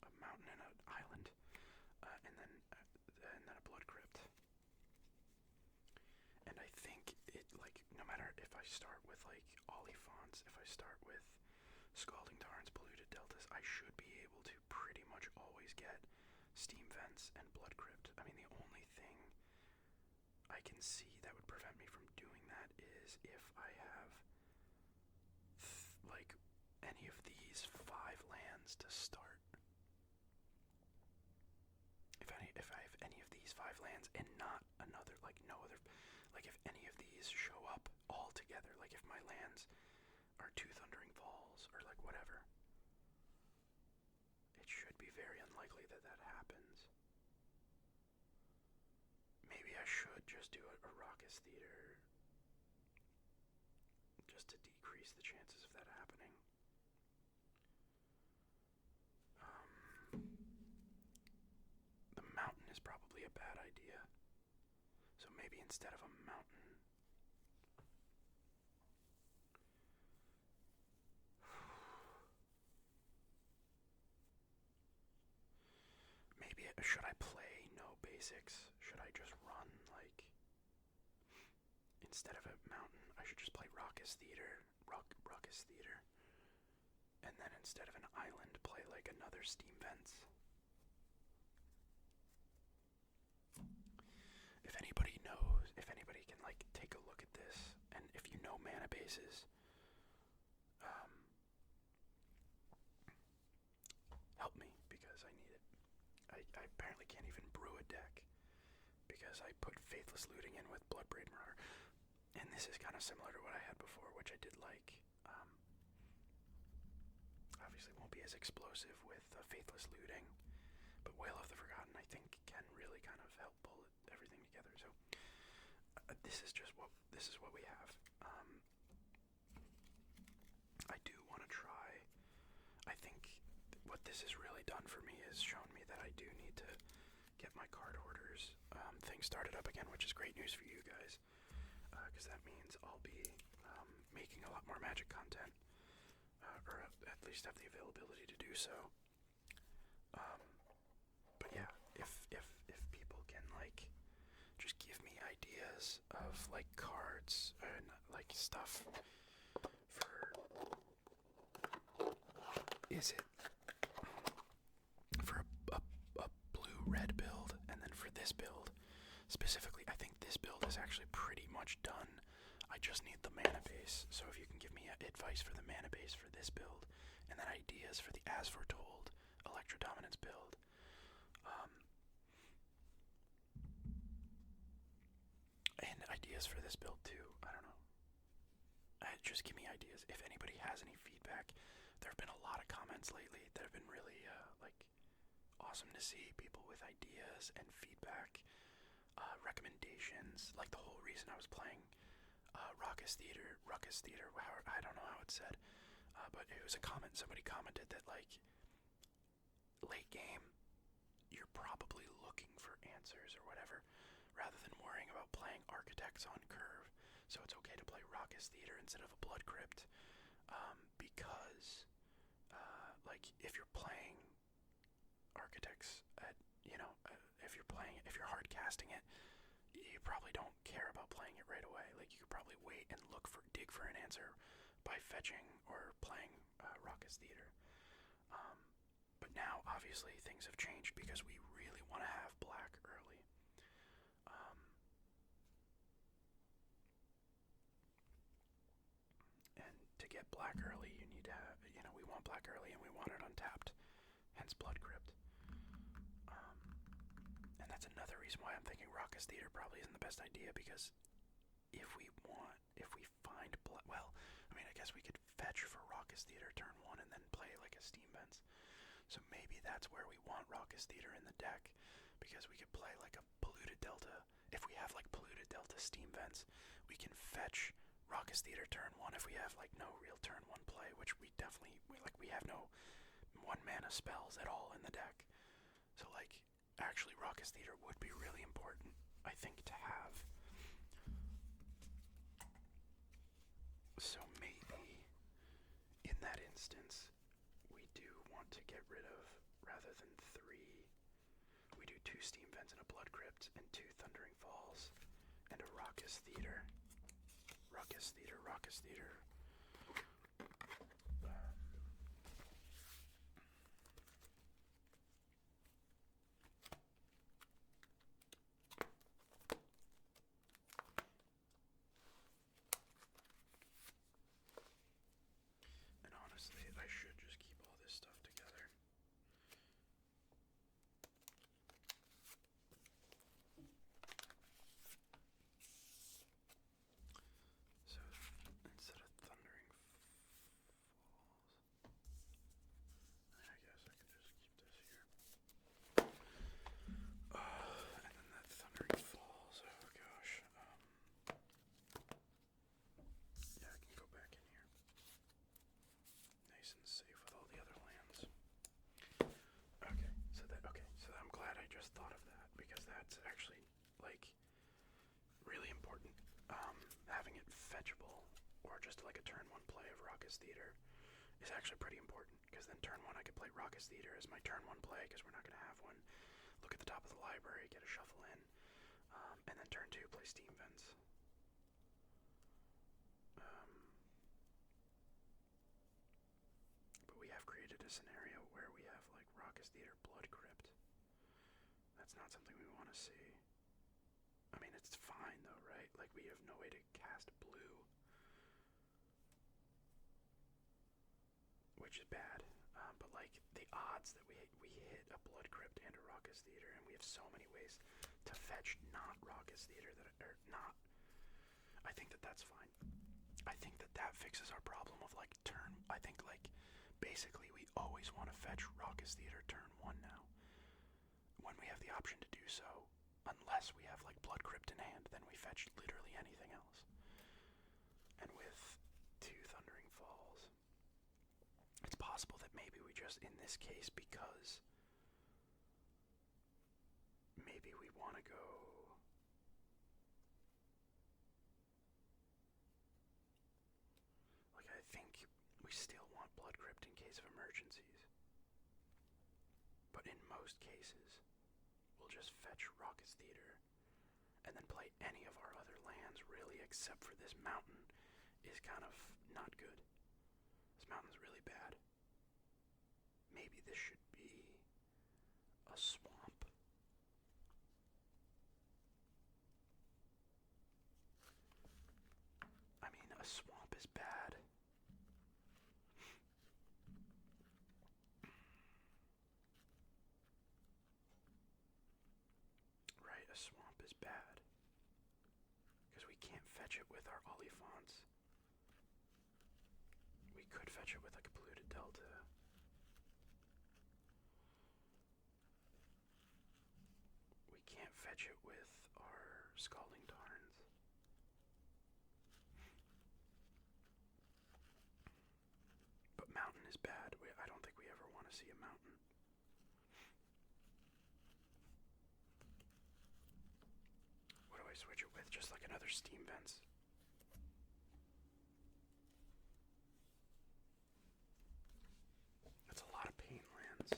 a mountain and an island, and then a Blood Crypt. And I think it, like, no matter if I start with like Oliphants, if I start with Scalding Tarns, Polluted Deltas, I should be able to pretty much always get Steam Vents and Blood Crypt. I mean, the only thing I can see that would prevent me from doing that is if I have like any of these 5 lands to start. If I have any of these 5 lands and not another, like no other, like if any of these show up all together, like if my lands are 2 Thundering Falls or like whatever, it should be very unlikely that that happens. Maybe I should just do a Raucous Theater just to decrease the chances of that happening. The mountain is probably a bad idea. So maybe instead of a mountain, maybe should I play no basics? Should I just run like, instead of a mountain, I should just play Raucous Theater, Raucous Theater, and then instead of an island, play like another Steam Vents. If anybody knows, if anybody can like take a look at this, and if you know mana bases, help me because I need it. I apparently can't even brew a deck because I put Faithless Looting in with Bloodbraid Marauder, and this is kind of similar to what I had before, which I did like. Obviously won't be as explosive with Faithless Looting, but Wail of the Forgotten I think can really kind of help pull everything together. So this is what we have. I do want to try. I think what this has really done for me is shown me that I do need to get my card hoarders thing started up again, which is great news for you guys, because that means I'll be making a lot more Magic content, or at least have the availability to do so. But yeah, if people can like just give me ideas of like cards and like stuff for, is it for a blue-red build, and then for this build specifically, I think this build is actually pretty much done. I just need the mana base, so if you can give me advice for the mana base for this build, and then ideas for the As Foretold Electrodominance build, and ideas for this build too, I don't know. Just give me ideas. If anybody has any feedback, there have been a lot of comments lately that have been really like awesome to see. People with ideas and feedback, recommendations. Like the whole reason I was playing Raucous Theater, I don't know how it's said, but it was a comment. Somebody commented that like late game, you're probably looking for answers or whatever, rather than worrying about playing Architects on curve. So it's okay to play Raucous Theater instead of a Blood Crypt, because like if you're playing Architects at, if you're hard casting it probably don't care about playing it right away. Like, you could probably wait and dig for an answer by fetching or playing Raucous Theater. But now, obviously, things have changed because we really want to have black early. And to get black early, you need to have, we want black early and we want it untapped. Hence Blood Crypt. And that's another reason why I'm thinking Raucous Theater probably isn't the best idea, because if we find well, I mean, I guess we could fetch for Raucous Theater turn 1 and then play like a Steam Vents. So maybe that's where we want Raucous Theater in the deck, because we could play like a Polluted Delta. If we have like Polluted Delta Steam Vents, we can fetch Raucous Theater turn 1 if we have like no real turn 1 play, which we definitely, we have no 1 mana spells at all in the deck. So like, actually Raucous Theater would be really important, I think, to have. So maybe in that instance, we do want to get rid of, rather than 3, we do 2 Steam Vents and a Blood Crypt and 2 Thundering Falls and a Raucous Theater. Raucous Theater, Raucous Theater. And honestly, I should just keep all this stuff together. So instead of Thundering Falls, I guess I could just keep this here. And then that Thundering Falls, oh gosh. Yeah, I can go back in here. Nice and safe with all the other lands. Okay, so I'm glad I just thought of that, because that's actually, like, really important. Having it fetchable, or just like a turn 1 play of Raucous Theater, is actually pretty important, because then turn 1 I could play Raucous Theater as my turn 1 play, because we're not going to have one. Look at the top of the library, get a shuffle in, and then turn 2 play Steam Vents. But we have created a scenario where we have like Raucous Theater, Blood Crypt. That's not something we want to see. I mean, it's fine though, right? Like, we have no way to cast blue, which is bad. But like, the odds that we hit a Blood Crypt and a Raucous Theater, and we have so many ways to fetch not Raucous Theater that are not. I think that that's fine. I think that that fixes our problem of like turn. I think like basically we always want to fetch Raucous Theater turn 1 now, when we have the option to do so. Unless we have like Blood Crypt in hand, then we fetch literally anything else. And with 2 Thundering Falls, it's possible that maybe we just, in this case, because maybe we want to go. Like, I think we still want Blood Crypt in case of emergencies. But in most cases, we'll just fetch Raucous Theater and then play any of our other lands, really, except for this mountain is kind of not good. This mountain's really bad. Maybe this should be a swamp. I mean, a swamp is bad. Right, a swamp is bad, because we can't fetch it with our Olifants. We could fetch it with like a Polluted Delta. We can't fetch it with our Scalding Tarns. But mountain is bad. I don't think we ever want to see a mountain. What do I switch it with? Just like another Steam Vents. That's a lot of pain lands.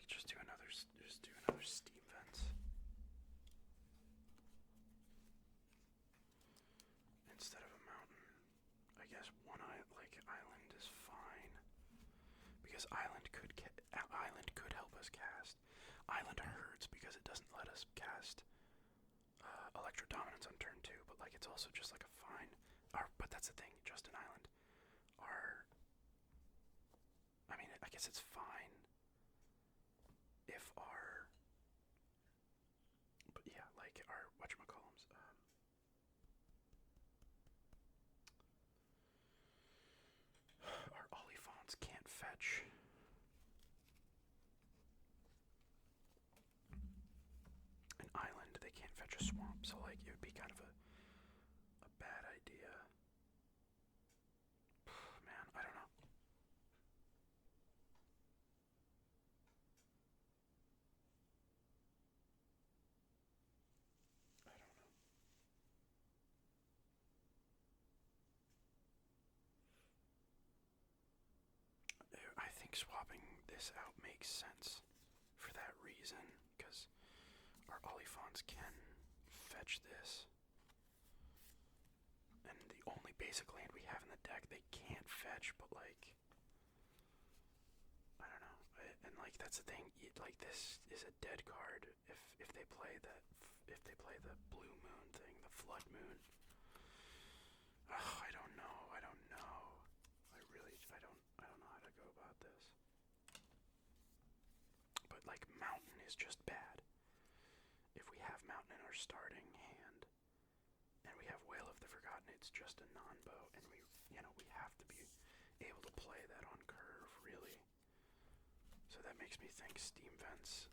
just do another steam vents. Instead of a mountain. I guess one island is fine. Because island could help us cast. Island hurts because it doesn't let us cast Electro Dominance on turn 2, but like it's also just like a fine. But that's the thing, just an island. I mean, I guess it's fine if but yeah, like our whatchamacallums, our Olifants can't fetch. An island, they can't fetch a swamp, so like it would be kind of a bad idea. Man, I don't know. I don't know. I think swapping this out makes sense for that reason, because our Olifants can fetch this. And the only basic land we have in the deck they can't fetch, but like, I don't know. And like that's the thing, like this is a dead card if they play the blue moon thing, the flood moon. I don't know. I don't know how to go about this. But like mountain is just bad. If we have mountain in our starting hand and we have Whale of the Forgotten, it's just a non-bow, and we have to be able to play that on curve, really. So that makes me think steam vents.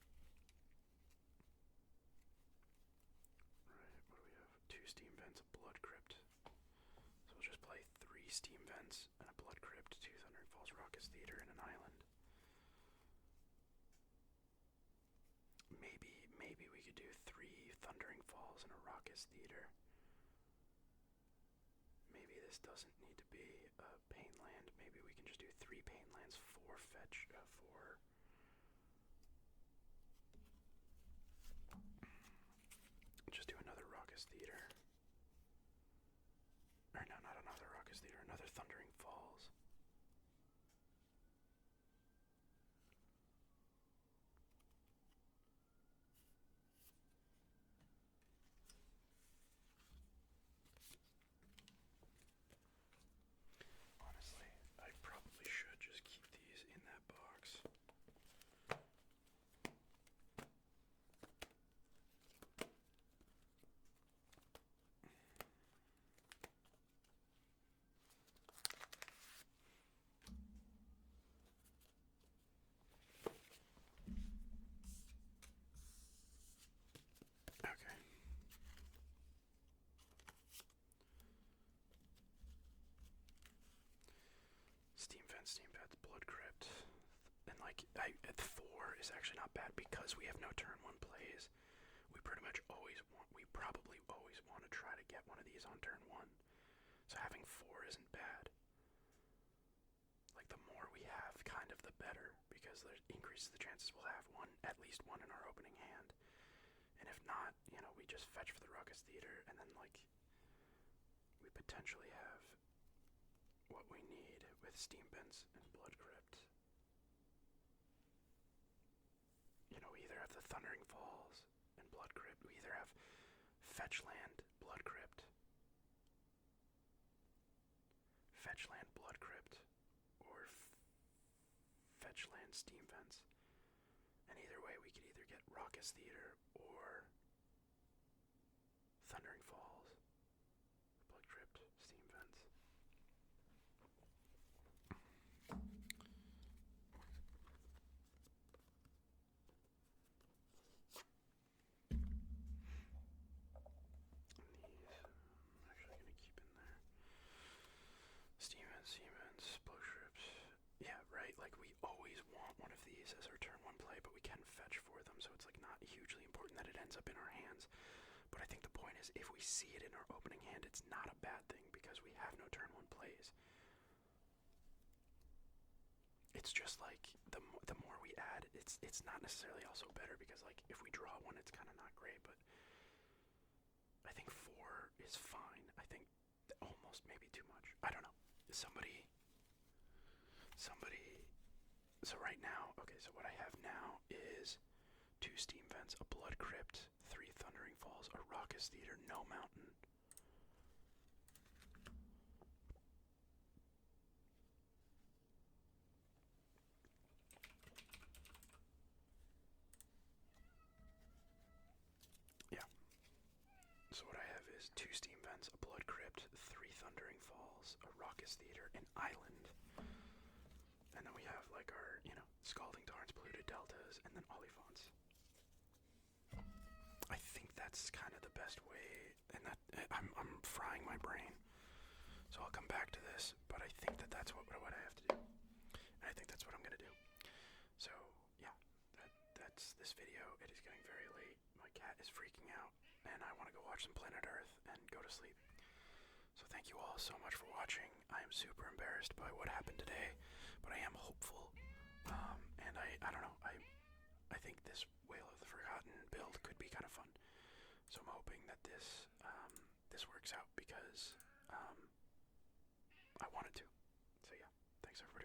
Right, what do we have? 2 steam vents, a blood crypt. So we'll just play 3 steam vents and a blood crypt, 2 Thundering Falls, Raucous Theater, and an island. Maybe we could do 3 Thundering Falls and a Raucous Theater. Maybe this doesn't need to be a pain land. Maybe we can just do 3 pain lands, 4 fetch, 4. Just do another Raucous Theater. Or no, not another Raucous Theater, another Thundering Falls. Honestly, I probably should just keep these in that box. Okay. Steam Vents, Blood Crypt. And like, at 4 is actually not bad because we have no turn 1 plays. We probably always want to try to get one of these on turn 1. So having 4 isn't bad. Like the more we have, kind of the better, because that increases the chances we'll have at least one in our opening hand. And if not, we just fetch for the Raucous Theater, and then like we potentially have what we need with Steam Vents and Blood Crypt. We either have the Thundering Falls and Blood Crypt. We either have Fetch Land, Blood Crypt, Fetch Land, Blood Crypt, or Fetch Land, Steam Vents. And either way, we could either get Raucous Theater or Thundering Falls, Blood Crypt, Steam Vents. Siemens, Blow Shrips. Yeah, right, like we always want one of these as our turn 1 play, but we can fetch for them, so it's like not hugely important that it ends up in our hands. But I think the point is, if we see it in our opening hand, it's not a bad thing because we have no turn 1 plays. It's just like the more we add, it's it's not necessarily also better because like if we draw one, it's kind of not great, but I think 4 is fine. I think almost maybe too much. I don't know. Somebody. So right now, okay. So what I have now is 2 steam vents, a blood crypt, 3 thundering falls, a raucous theater, no mountain. Yeah. So what I have is 2 steam vents, a blood crypt, 3 thundering falls, a raucous theater, an island, and then we have like our, scalding torrents, polluted deltas, and then olifants. I think that's kind of the best way, and that I'm frying my brain, so I'll come back to this. But I think that's what I have to do, and I think that's what I'm gonna do. So yeah, that's this video. It is getting very late. My cat is freaking out, and I want to go watch some Planet Earth and go to sleep. So thank you all so much for watching. I am super embarrassed by what happened today, but I am hopeful. And I don't know. I think this Whale of the Forgotten build could be kind of fun. So I'm hoping that this works out because I wanted to. So yeah, thanks everybody.